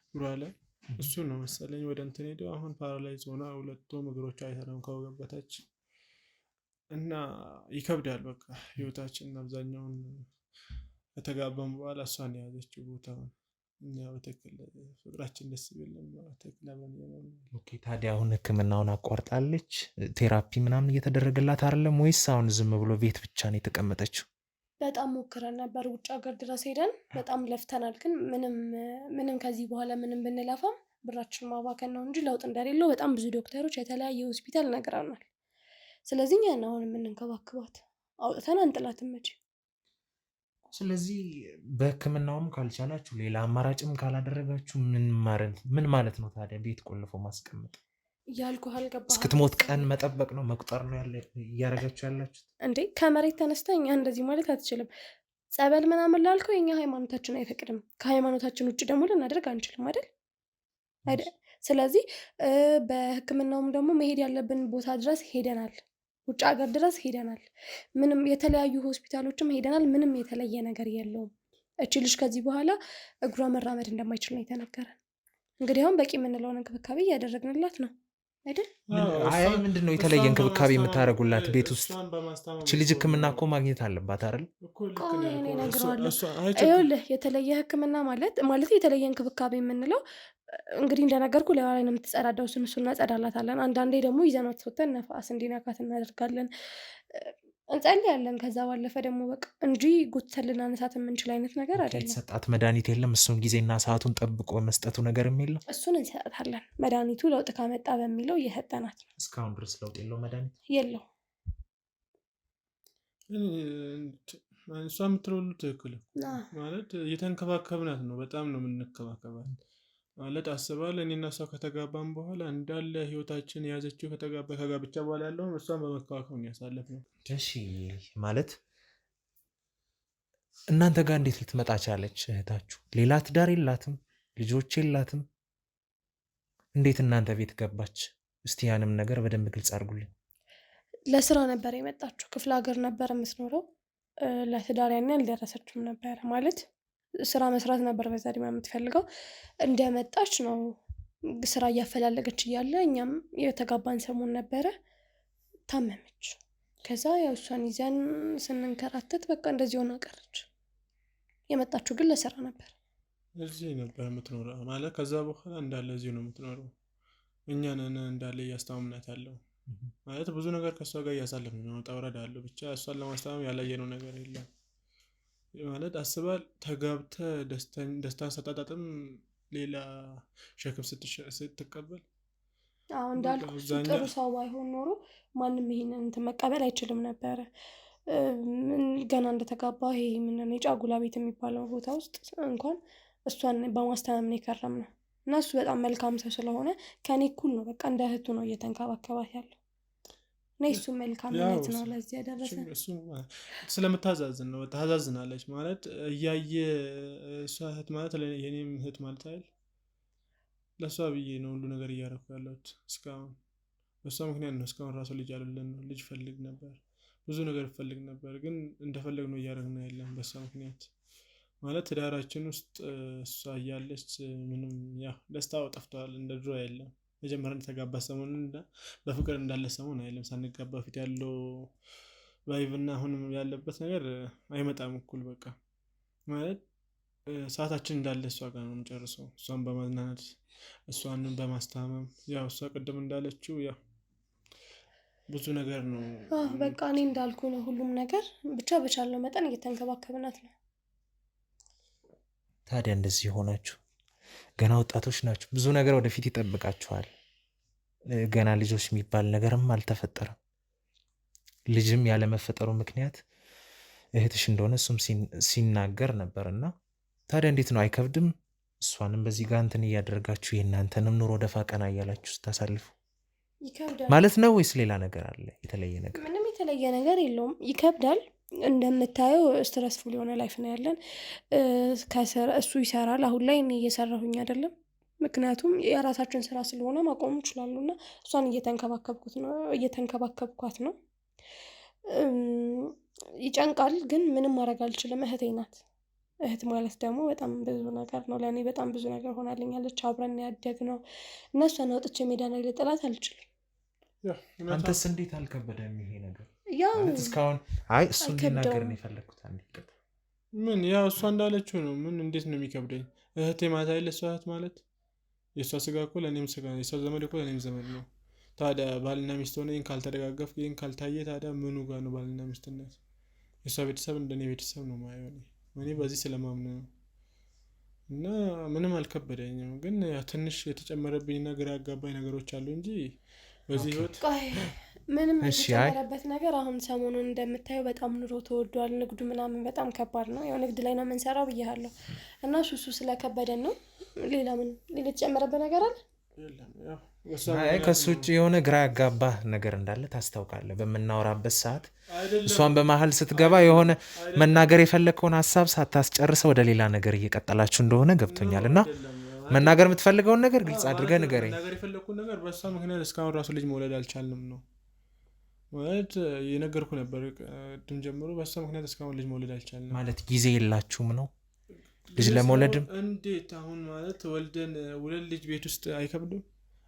እግሯ ላይ፣ እሱ ነው መሰለኝ ወደ እንትን ሄደው አሁን ፓራላይዝ ሆና ሁለቱም እግሮቿ አይሰራም ከወገብ በታች እና ይከብዳል። በቃ ህይወታችን አብዛኛውን ከተጋባም በኋላ እሷን የያዘችው ቦታውን እኛ በትክክል ፍቅራችን ደስ ቢልም በትክክል አብረን። ኦኬ ታዲያ አሁን ህክምናውን አቋርጣለች? ቴራፒ ምናምን እየተደረገላት አይደለም ወይስ አሁን ዝም ብሎ ቤት ብቻ ነው የተቀመጠችው? በጣም ሞክረን ነበር፣ ውጭ ሀገር ድረስ ሄደን በጣም ለፍተናል። ግን ምንም ከዚህ በኋላ ምንም ብንለፋም ብራችን ማባከን ነው እንጂ ለውጥ እንደሌለው በጣም ብዙ ዶክተሮች የተለያየ ሆስፒታል ነግረውናል። ስለዚህ እኛን አሁን የምንንከባክባት አውጥተን አንጥላትም መቼ። ስለዚህ በህክምናውም ካልቻላችሁ ሌላ አማራጭም ካላደረጋችሁ ምን ማለት ነው ታዲያ? ቤት ቆልፎ ማስቀመጥ እያልኩህ አልገባህም? እስክትሞት ቀን መጠበቅ ነው መቁጠር ነው እያደረጋችሁ ያላችሁት እንዴ? ከመሬት ተነስተ እኛ እንደዚህ ማለት አትችልም። ጸበል ምናምን ላልከው የኛ ሃይማኖታችን አይፈቅድም። ከሃይማኖታችን ውጭ ደግሞ ልናደርግ አንችልም አይደል? ስለዚህ በህክምናውም ደግሞ መሄድ ያለብን ቦታ ድረስ ሄደናል። ውጭ ሀገር ድረስ ሄደናል። ምንም የተለያዩ ሆስፒታሎችም ሄደናል። ምንም የተለየ ነገር የለውም። እቺ ልጅ ከዚህ በኋላ እግሯ መራመድ እንደማይችል ነው የተነገረን። እንግዲህ አሁን በቂ የምንለውን እንክብካቤ እያደረግንላት ነው አይደል? አይ ምንድን ነው የተለየ እንክብካቤ የምታደርጉላት ቤት ውስጥ? እቺ ልጅ ህክምና እኮ ማግኘት አለባት አይደል? እኔ እነግረዋለሁ። ይኸውልህ የተለየ ህክምና ማለት የተለየ እንክብካቤ የምንለው እንግዲህ እንደነገርኩ ለዋ ላይ ነው የምትጸዳዳው። እሱን እናጸዳላታለን። አንዳንዴ ደግሞ ይዘናት ወጥተን ነፋስ እንዲነካት እናደርጋለን፣ እንጸልያለን። ከዛ ባለፈ ደግሞ በቃ እንጂ ጎትተን ልናነሳት የምንችል አይነት ነገር አይደለም። የተሰጣት መድኃኒት የለም? እሱን ጊዜና ሰዓቱን ጠብቆ መስጠቱ ነገርም የለም? እሱን እንሰጣታለን። መድኃኒቱ ለውጥ ካመጣ በሚለው እየሰጠናት ነው። እስካሁን ድረስ ለውጥ የለው መድኃኒት የለው። እሷ የምትለው ሁሉ ትክክል ማለት እየተንከባከብናት ነው። በጣም ነው የምንከባከባት ማለት አስባል። እኔና እሷ ከተጋባን በኋላ እንዳለ ህይወታችን የያዘችው ከጋብቻ በኋላ ያለውን እሷን በመከባከብ ነው ያሳለፍነው። እሺ ማለት እናንተ ጋር እንዴት ልትመጣ ቻለች እህታችሁ? ሌላ ትዳር የላትም፣ ልጆች የላትም። እንዴት እናንተ ቤት ገባች? እስቲ ያንም ነገር በደንብ ግልጽ አድርጉልኝ። ለስራ ነበር የመጣችው። ክፍለ ሀገር ነበር የምትኖረው። ለትዳር ያን አልደረሰችም ነበር ማለት ስራ መስራት ነበር በዛ ዕድሜ የምትፈልገው። እንደመጣች ነው ስራ እያፈላለገች እያለ እኛም የተጋባን ሰሞን ነበረ፣ ታመመች። ከዛ ያው እሷን ይዘን ስንንከራተት በቃ እንደዚህ ሆና ቀረች። የመጣችው ግን ለስራ ነበር። እዚህ ነበር የምትኖረው ማለት ከዛ በኋላ እንዳለ እዚሁ ነው የምትኖረው። እኛንን እንዳለ እያስታመምናት ያለው ማለት ብዙ ነገር ከእሷ ጋር እያሳለፍን ነው። ውጣ ውረድ አለው ብቻ እሷን ለማስታመም ያላየነው ነገር የለም ማለት አስባል። ተጋብተህ ደስታን ሰጣጣጥም ሌላ ሸክም ስትቀበል እንዳልኩ ጥሩ ሰው ባይሆን ኖሮ ማንም ይሄንን እንትን መቀበል አይችልም ነበረ። ገና እንደተጋባ ይሄ ምንድን ነው የጫጉላ ቤት የሚባለው ቦታ ውስጥ እንኳን እሷን በማስታመም ነው የከረምነው እና እሱ በጣም መልካም ሰው ስለሆነ ከኔ እኩል ነው በቃ እንደ እህቱ ነው እየተንከባከባት ያለው እና እሱ መልካምነት ነው ለዚህ ያደረሰን። እሱ ስለምታዛዝን ነው ታዛዝናለች ማለት እያየ እሷ እህት ማለት የኔም እህት ማለት አይደል። ለእሷ ብዬ ነው ሁሉ ነገር እያደረኩ ያለሁት እስካሁን። በእሷ ምክንያት ነው እስካሁን ራሱ ልጅ አልወለድን ነው። ልጅ ፈልግ ነበር ብዙ ነገር ፈልግ ነበር ግን እንደፈለግ ነው እያደረግን ያለን በእሷ ምክንያት ማለት ትዳራችን ውስጥ እሷ እያለች ምንም ያው ደስታው ጠፍቷል። እንደ ድሮ አይደለም። መጀመሪያ እንደተጋባ ሰሞን በፍቅር እንዳለ ሰሞን አይደለም። ሳንጋባ በፊት ያለው ቫይብና አሁንም ያለበት ነገር አይመጣም እኩል በቃ ማለት ሰዓታችን እንዳለ እሷ ጋር ነው የምንጨርሰው። እሷን በማዝናናት እሷንም በማስታመም ያው እሷ ቅድም እንዳለችው ያው ብዙ ነገር ነው በቃ እኔ እንዳልኩ ነው ሁሉም ነገር ብቻ በቻለው መጠን እየተንከባከብናት ነው። ታዲያ እንደዚህ ሆናችሁ ገና ወጣቶች ናችሁ። ብዙ ነገር ወደፊት ይጠብቃችኋል። ገና ልጆች የሚባል ነገርም አልተፈጠረም። ልጅም ያለመፈጠሩ ምክንያት እህትሽ እንደሆነ እሱም ሲናገር ነበርና ታዲያ እንዴት ነው አይከብድም? እሷንም በዚህ ጋር እንትን እያደረጋችሁ የእናንተንም ኑሮ ደፋ ቀና እያላችሁ ስታሳልፉ ይከብዳል ማለት ነው ወይስ ሌላ ነገር አለ? የተለየ ነገር? ምንም የተለየ ነገር የለውም። ይከብዳል። እንደምታየው ስትረስፉል የሆነ ላይፍ ነው ያለን። እሱ ይሰራል። አሁን ላይ እኔ እየሰራሁኝ አይደለም፣ ምክንያቱም የራሳችን ስራ ስለሆነ ማቆም ይችላሉና እሷን እየተንከባከብኳት ነው። ይጨንቃል፣ ግን ምንም ማድረግ አልችልም። እህቴ ናት። እህት ማለት ደግሞ በጣም ብዙ ነገር ነው ለእኔ። በጣም ብዙ ነገር ሆናልኛለች። አብረን ያደግነው እና እሷን አውጥቼ ሜዳ ላይ ልጥላት አልችልም። አንተስ እንዴት አልከበደም ይሄ ነገር? ያው ማለት እስካሁን አይ እሱ እንዲናገር ነው የፈለኩት። አንዲቀጥ ምን ያው እሷ እንዳለችው ነው። ምን እንዴት ነው የሚከብደኝ? እህቴ ማለት አይደል? እሷ እህት ማለት የእሷ ስጋ እኮ ለእኔም ስጋ ነው፣ የእሷ ዘመድ እኮ ለእኔም ዘመድ ነው። ታዲያ ባልና ሚስት ሆነ ይህን ካልተደጋገፍ ይህን ካልታየ ታዲያ ምኑ ጋር ነው ባልና ሚስትነት? የእሷ ቤተሰብ እንደኔ ቤተሰብ ነው ማየው እኔ በዚህ ስለማምን ነው። እና ምንም አልከበደኝም። ግን ትንሽ የተጨመረብኝ ነገር ያጋባኝ ነገሮች አሉ እንጂ በዚህ ህይወት ምንም የተጨመረበት ነገር አሁን ሰሞኑን እንደምታየው በጣም ኑሮ ተወዷል። ንግዱ ምናምን በጣም ከባድ ነው። ያው ንግድ ላይ ነው የምንሰራው ብያለሁ እና እሱ ስለከበደን ነው። ሌላ የተጨመረበት ነገር አለ? ከሱ ውጭ የሆነ ግራ ያጋባህ ነገር እንዳለ ታስታውቃለህ። በምናወራበት ሰዓት እሷን በመሀል ስትገባ የሆነ መናገር የፈለግከውን ሀሳብ ሳታስጨርሰው ወደ ሌላ ነገር እየቀጠላችሁ እንደሆነ ገብቶኛል። እና መናገር የምትፈልገውን ነገር ግልጽ አድርገህ ንገረኝ። መናገር የፈለግኩት ነገር በእሷ ምክንያት እስካሁን ራሱ ልጅ መውለድ አልቻልንም ነው ማለት የነገርኩ ነበር። ቅድም ጀምሮ በእሷ ምክንያት እስካሁን ልጅ መውለድ አልቻልንም ማለት ጊዜ የላችሁም ነው ልጅ ለመውለድም? እንዴት አሁን ማለት ወልደን ሁለት ልጅ ቤት ውስጥ አይከብድም?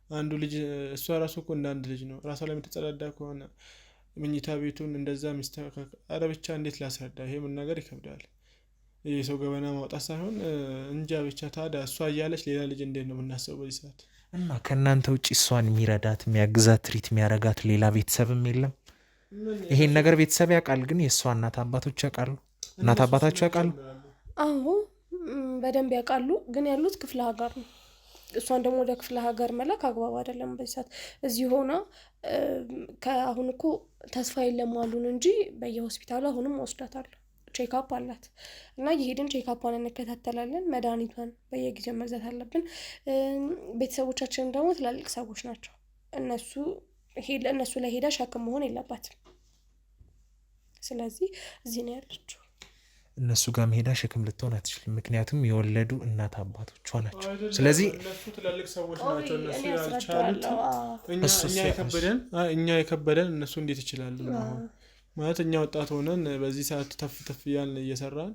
አንዱ ልጅ እሷ ራሱ እኮ እንደ አንድ ልጅ ነው። ራሷ ላይ የምትጸዳዳ ከሆነ መኝታ ቤቱን እንደዛ ሚስተካከል። ኧረ ብቻ እንዴት ላስረዳ? ይሄ መናገር ይከብዳል። የሰው ገበና ማውጣት ሳይሆን እንጃ ብቻ። ታዲያ እሷ እያለች ሌላ ልጅ እንዴት ነው የምናስበው በዚህ ሰዓት? እና ከእናንተ ውጭ እሷን የሚረዳት የሚያግዛት ትሪት የሚያረጋት ሌላ ቤተሰብም የለም? ይሄን ነገር ቤተሰብ ያውቃል? ግን የእሷ እናት አባቶች ያውቃሉ? እናት አባታቸው ያውቃሉ? አዎ በደንብ ያውቃሉ። ግን ያሉት ክፍለ ሀገር ነው። እሷን ደግሞ ወደ ክፍለ ሀገር መላክ አግባብ አይደለም በዚህ ሰዓት። እዚህ ሆና አሁን እኮ ተስፋ የለም አሉን እንጂ በየሆስፒታሉ አሁንም ወስዳታለሁ። ቼክአፕ አላት እና የሄድን ቼክአፓን እንከታተላለን። መድኃኒቷን በየጊዜው መግዛት አለብን። ቤተሰቦቻችን ደግሞ ትላልቅ ሰዎች ናቸው። እነሱ ላይ ሄዳ ሸክም መሆን የለባትም። ስለዚህ እዚህ ነው ያለችው። እነሱ ጋር መሄዳ ሸክም ልትሆን አትችልም። ምክንያቱም የወለዱ እናት አባቶቿ ናቸው። ስለዚህ እነሱ ትላልቅ ሰዎች ናቸው። እነሱ ያልቻሉት እኛ የከበደን እነሱ እንዴት ይችላሉ? ማለት እኛ ወጣት ሆነን በዚህ ሰዓት ተፍ እያልን እየሰራን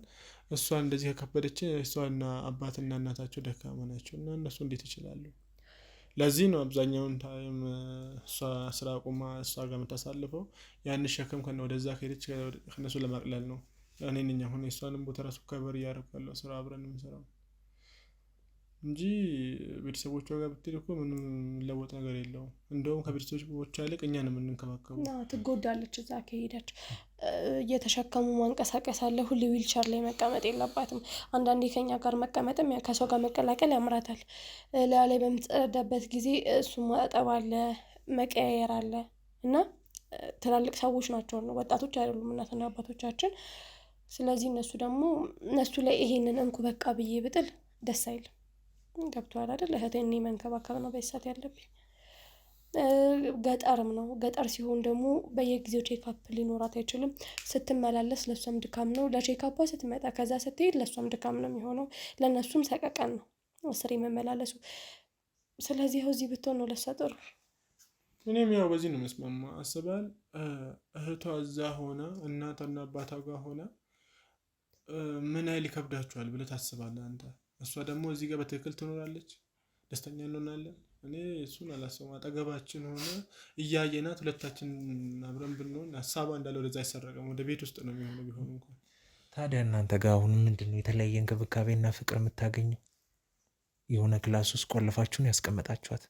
እሷ እንደዚህ ከከበደችን እሷና አባትና እናታቸው ደካማ ናቸው እና እነሱ እንዴት ይችላሉ? ለዚህ ነው አብዛኛውን ታይም እሷ ስራ አቁማ እሷ ጋር የምታሳልፈው። ያን ሸክም ወደዛ ከሄደች ከነሱ ለማቅለል ነው። እኔ ነኝ አሁን የእሷንም ቦታ ራሱ ከበር እያደረኩ ያለው ስራ አብረን የምንሰራው እንጂ ቤተሰቦቿ ጋር ብትሄድ እኮ ምንም ለወጥ ነገር የለውም። እንደውም ከቤተሰቦቿ ይልቅ እኛን የምንንከባከበው። ትጎዳለች። እዛ ከሄደች እየተሸከሙ ማንቀሳቀስ አለ። ሁሌ ዊልቸር ላይ መቀመጥ የለባትም። አንዳንዴ ከኛ ጋር መቀመጥም ከሰው ጋር መቀላቀል ያምራታል። ላይ በምትጸዳበት ጊዜ እሱ ማጠብ አለ፣ መቀያየር አለ እና ትላልቅ ሰዎች ናቸው ነው ወጣቶች አይደሉም እናትና አባቶቻችን። ስለዚህ እነሱ ላይ ይሄንን እንኩ በቃ ብዬ ብጥል ደስ አይልም። ገብቶሃል አይደል? እህቴን እኔ መንከባከብ ነው በይሳት ያለብኝ። ገጠርም ነው። ገጠር ሲሆን ደግሞ በየጊዜው ቼክአፕ ሊኖራት አይችልም። ስትመላለስ ለሷም ድካም ነው። ለቼክአፕ ስትመጣ ከዛ ስትሄድ ለሷም ድካም ነው የሚሆነው። ለነሱም ሰቀቀን ነው እስሪ መመላለሱ። ስለዚህ ይኸው እዚህ ብትሆን ነው ለሷ ጥሩ። እኔም ያው በዚህ ነው መስማማ። አስባል እህቷ እዛ ሆነ እናትና አባቷ ጋር ሆነ ምን አይል ይከብዳቸዋል ብለህ ታስባለህ አንተ? እሷ ደግሞ እዚህ ጋር በትክክል ትኖራለች፣ ደስተኛ እንሆናለን። እኔ እሱን አላሰብም። አጠገባችን ሆነ እያየናት ሁለታችን አብረን ብንሆን ሀሳቧ እንዳለ ወደዛ አይሰረቅም፣ ወደ ቤት ውስጥ ነው የሚሆነው ቢሆን እንኳን። ታዲያ እናንተ ጋር አሁን ምንድን ነው የተለያየ እንክብካቤና ፍቅር የምታገኘው? የሆነ ክላስ ውስጥ ቆልፋችሁን ያስቀመጣችኋት።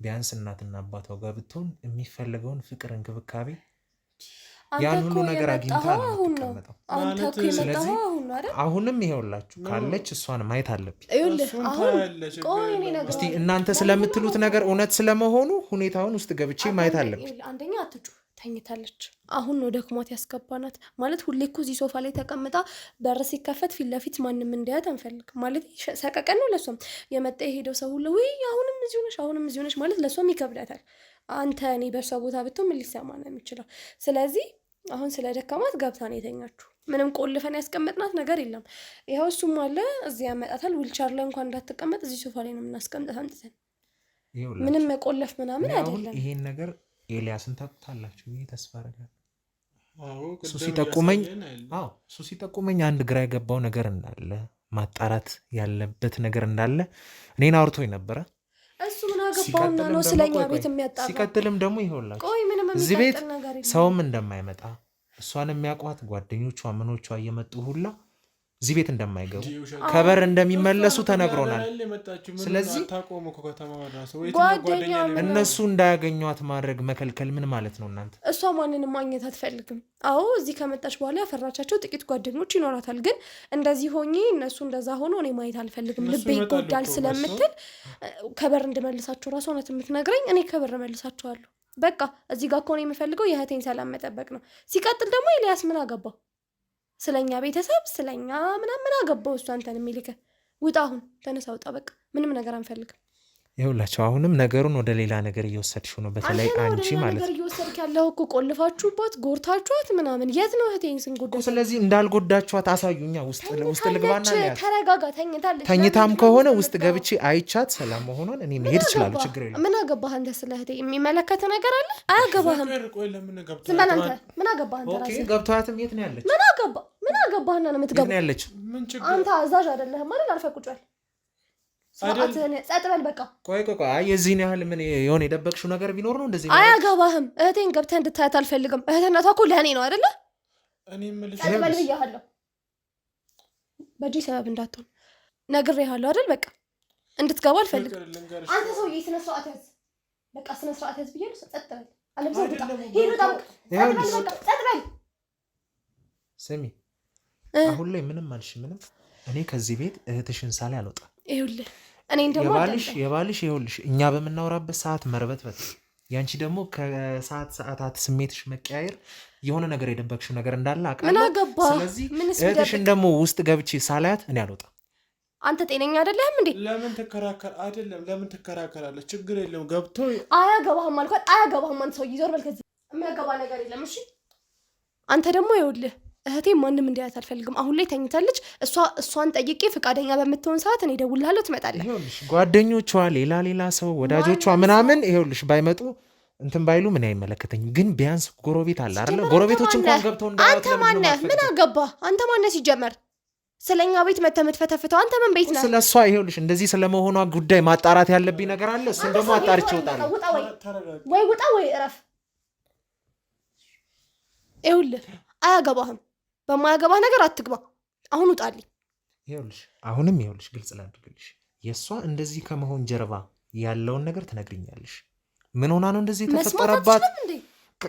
ቢያንስ እናትና አባቷ ጋር ብትሆን የሚፈልገውን ፍቅር እንክብካቤ ያን ሁሉ ነገር አግኝታ ነው የምትቀመጠው። ስለዚህ አሁንም ይሄውላችሁ ካለች እሷን ማየት አለብኝ። እስቲ እናንተ ስለምትሉት ነገር እውነት ስለመሆኑ ሁኔታውን ውስጥ ገብቼ ማየት አለብኝ። አንደኛ አትጩ፣ ተኝታለች። አሁን ነው ደክሟት ያስገባናት። ማለት ሁሌ እኮ እዚህ ሶፋ ላይ ተቀምጣ በር ሲከፈት ፊት ለፊት ማንም እንዲያት አንፈልግ። ማለት ሰቀቀን ነው ለሷም። የመጣ የሄደው ሰው ሁሉ ወይ አሁንም እዚሁ ነሽ ማለት ለሷም ይከብዳታል። አንተ እኔ በእርሷ ቦታ ብትሆን ምን ሊሰማ ነው የሚችለው? ስለዚህ አሁን ስለ ደካማት ገብታ ነው የተኛችሁ። ምንም ቆልፈን ያስቀመጥናት ነገር የለም። ይኸው እሱም አለ እዚህ ያመጣታል። ዊልቸር ላይ እንኳን እንዳትቀመጥ እዚህ ሶፋ ላይ ነው የምናስቀምጣት አንጥተን። ምንም መቆለፍ ምናምን አይደለም። ይሄን ነገር ኤልያስን ታውቁታላችሁ ብዬ ተስፋ አደርጋለሁ። እሱ ሲጠቁመኝ አንድ ግራ የገባው ነገር እንዳለ ማጣራት ያለበት ነገር እንዳለ እኔን አውርቶኝ ነበረ። እሱ ምን አገባውና ነው ስለኛ ቤት የሚያጣራ? ሲቀጥልም ደግሞ ይኸውላችሁ እዚህ ቤት ሰውም እንደማይመጣ እሷን የሚያውቋት ጓደኞቿ ምኖቿ እየመጡ ሁላ እዚህ ቤት እንደማይገቡ ከበር እንደሚመለሱ ተነግሮናል። ስለዚህ እነሱ እንዳያገኟት ማድረግ መከልከል ምን ማለት ነው እናንተ? እሷ ማንንም ማግኘት አትፈልግም። አዎ እዚህ ከመጣች በኋላ ያፈራቻቸው ጥቂት ጓደኞች ይኖራታል። ግን እንደዚህ ሆኜ እነሱ እንደዛ ሆኖ እኔ ማየት አልፈልግም፣ ልቤ ይጎዳል ስለምትል ከበር እንድመልሳቸው ራሷ ናት የምትነግረኝ። እኔ ከበር መልሳቸዋለሁ። በቃ እዚህ ጋር ከሆነ የምፈልገው የእህቴን ሰላም መጠበቅ ነው። ሲቀጥል ደግሞ ኤልያስ ምን አገባ? ስለኛ ቤተሰብ ስለኛ ምን አገባው? እሱ አንተን የሚልከ ውጣ፣ አሁን ተነሳ፣ ውጣ። በቃ ምንም ነገር አንፈልግም። ይኸውላችሁ አሁንም ነገሩን ወደ ሌላ ነገር እየወሰድሽው ነው። በተለይ አንቺ ማለት ነው እየወሰድክ ያለው እኮ ቆልፋችሁባት ጎርታችኋት ምናምን። የት ነው እህቴን ስንጎዳ? ስለዚህ እንዳልጎዳችኋት አሳዩኛ። ውስጥ ልግባና ተረጋጋ። ተኝታም ከሆነ ውስጥ ገብቼ አይቻት ሰላም መሆኗን እኔ መሄድ እችላለሁ። ችግር የለም። ምን አገባህ አንተ? ስለ እህቴ የሚመለከት ነገር አለ? አያገባህም። ዝም በል አንተ። ምን አገባህ አንተ? ራስህ ገብቷትም የት ነው ያለች? ምን አገባህና ነው የምትገባው? ያለች አንተ አዛዥ አይደለህም ማለት አልፈቁጫል። ጸጥበል በቃ። ቆይ የዚህን ያህል ምን የሆነ የደበቅሽው ነገር ቢኖር ነው እንደዚህ? አያገባህም። እህቴን ገብተህ እንድታያት አልፈልግም። እህትነቷ እኮ ለእኔ ነው አይደለ? ጸጥበል ብያለሁ። በእጅ ሰበብ እንዳትሆን ነግሬሃለሁ አይደል? በቃ እንድትገባ አልፈልግም። አንተ ሰውዬ ስነ ስርዓት ያዝ። በቃ ስነ ስርዓት ያዝ ብያለሁ። ጸጥበል አለብዛ ውጣ። ሄድ ውጣ። በቃ ጸጥበል። ስሚ አሁን ላይ ምንም አልሽ ምንም፣ እኔ ከዚህ ቤት እህትሽን ሳላ አልወጣ። ይኸውልህ እኔ እንደሞ የባልሽ ይኸውልሽ እኛ በምናወራበት ሰዓት መርበትበት፣ ያንቺ ደግሞ ከሰዓታት ስሜትሽ መቀያየር የሆነ ነገር የደበቅሽው ነገር እንዳለ አውቃለሁ። ምን አገባህ? ስለዚህ እህትሽን ደግሞ ውስጥ ገብቼ ሳላያት እኔ አልወጣ። አንተ ጤነኛ አይደለህም እንዴ? ለምን ትከራከራለህ? ችግር የለም ገብቶ አያገባህም አልኳት። አያገባህም። አንተ ሰውዬ ዞር በል ከዚህ። የሚያገባ ነገር የለም። እሺ አንተ ደግሞ ይኸውልህ እህቴ ማንም እንዲያት አልፈልግም። አሁን ላይ ተኝታለች። እሷን ጠይቄ ፍቃደኛ በምትሆን ሰዓት እኔ እደውልልሃለሁ፣ ትመጣለህ። ይኸውልሽ ጓደኞቿ ሌላ ሰው ወዳጆቿ ምናምን ይኸውልሽ ባይመጡ እንትን ባይሉ ምን አይመለከተኝም። ግን ቢያንስ ጎረቤት አለ አይደል? ጎረቤቶች እንኳን ገብተው አንተ ማነህ? ምን አገባህ? አንተ ማነህ ሲጀመር? ስለኛ ቤት መተህ የምትፈተፍተው አንተ ምን ቤት ነህ? ስለሷ ይኸውልሽ እንደዚህ ስለመሆኗ ጉዳይ ማጣራት ያለብኝ ነገር አለ። እሱን ደግሞ አጣርቼ እወጣለሁ። ውጣ ወይ እረፍ። ይኸውልህ አያገባህም። በማያገባ ነገር አትግባ። አሁን ውጣልኝ። ይኸውልሽ ግልጽ ላድርግልሽ። የእሷ እንደዚህ ከመሆን ጀርባ ያለውን ነገር ትነግሪኛለሽ። ምን ሆና ነው እንደዚህ የተፈጠረባት?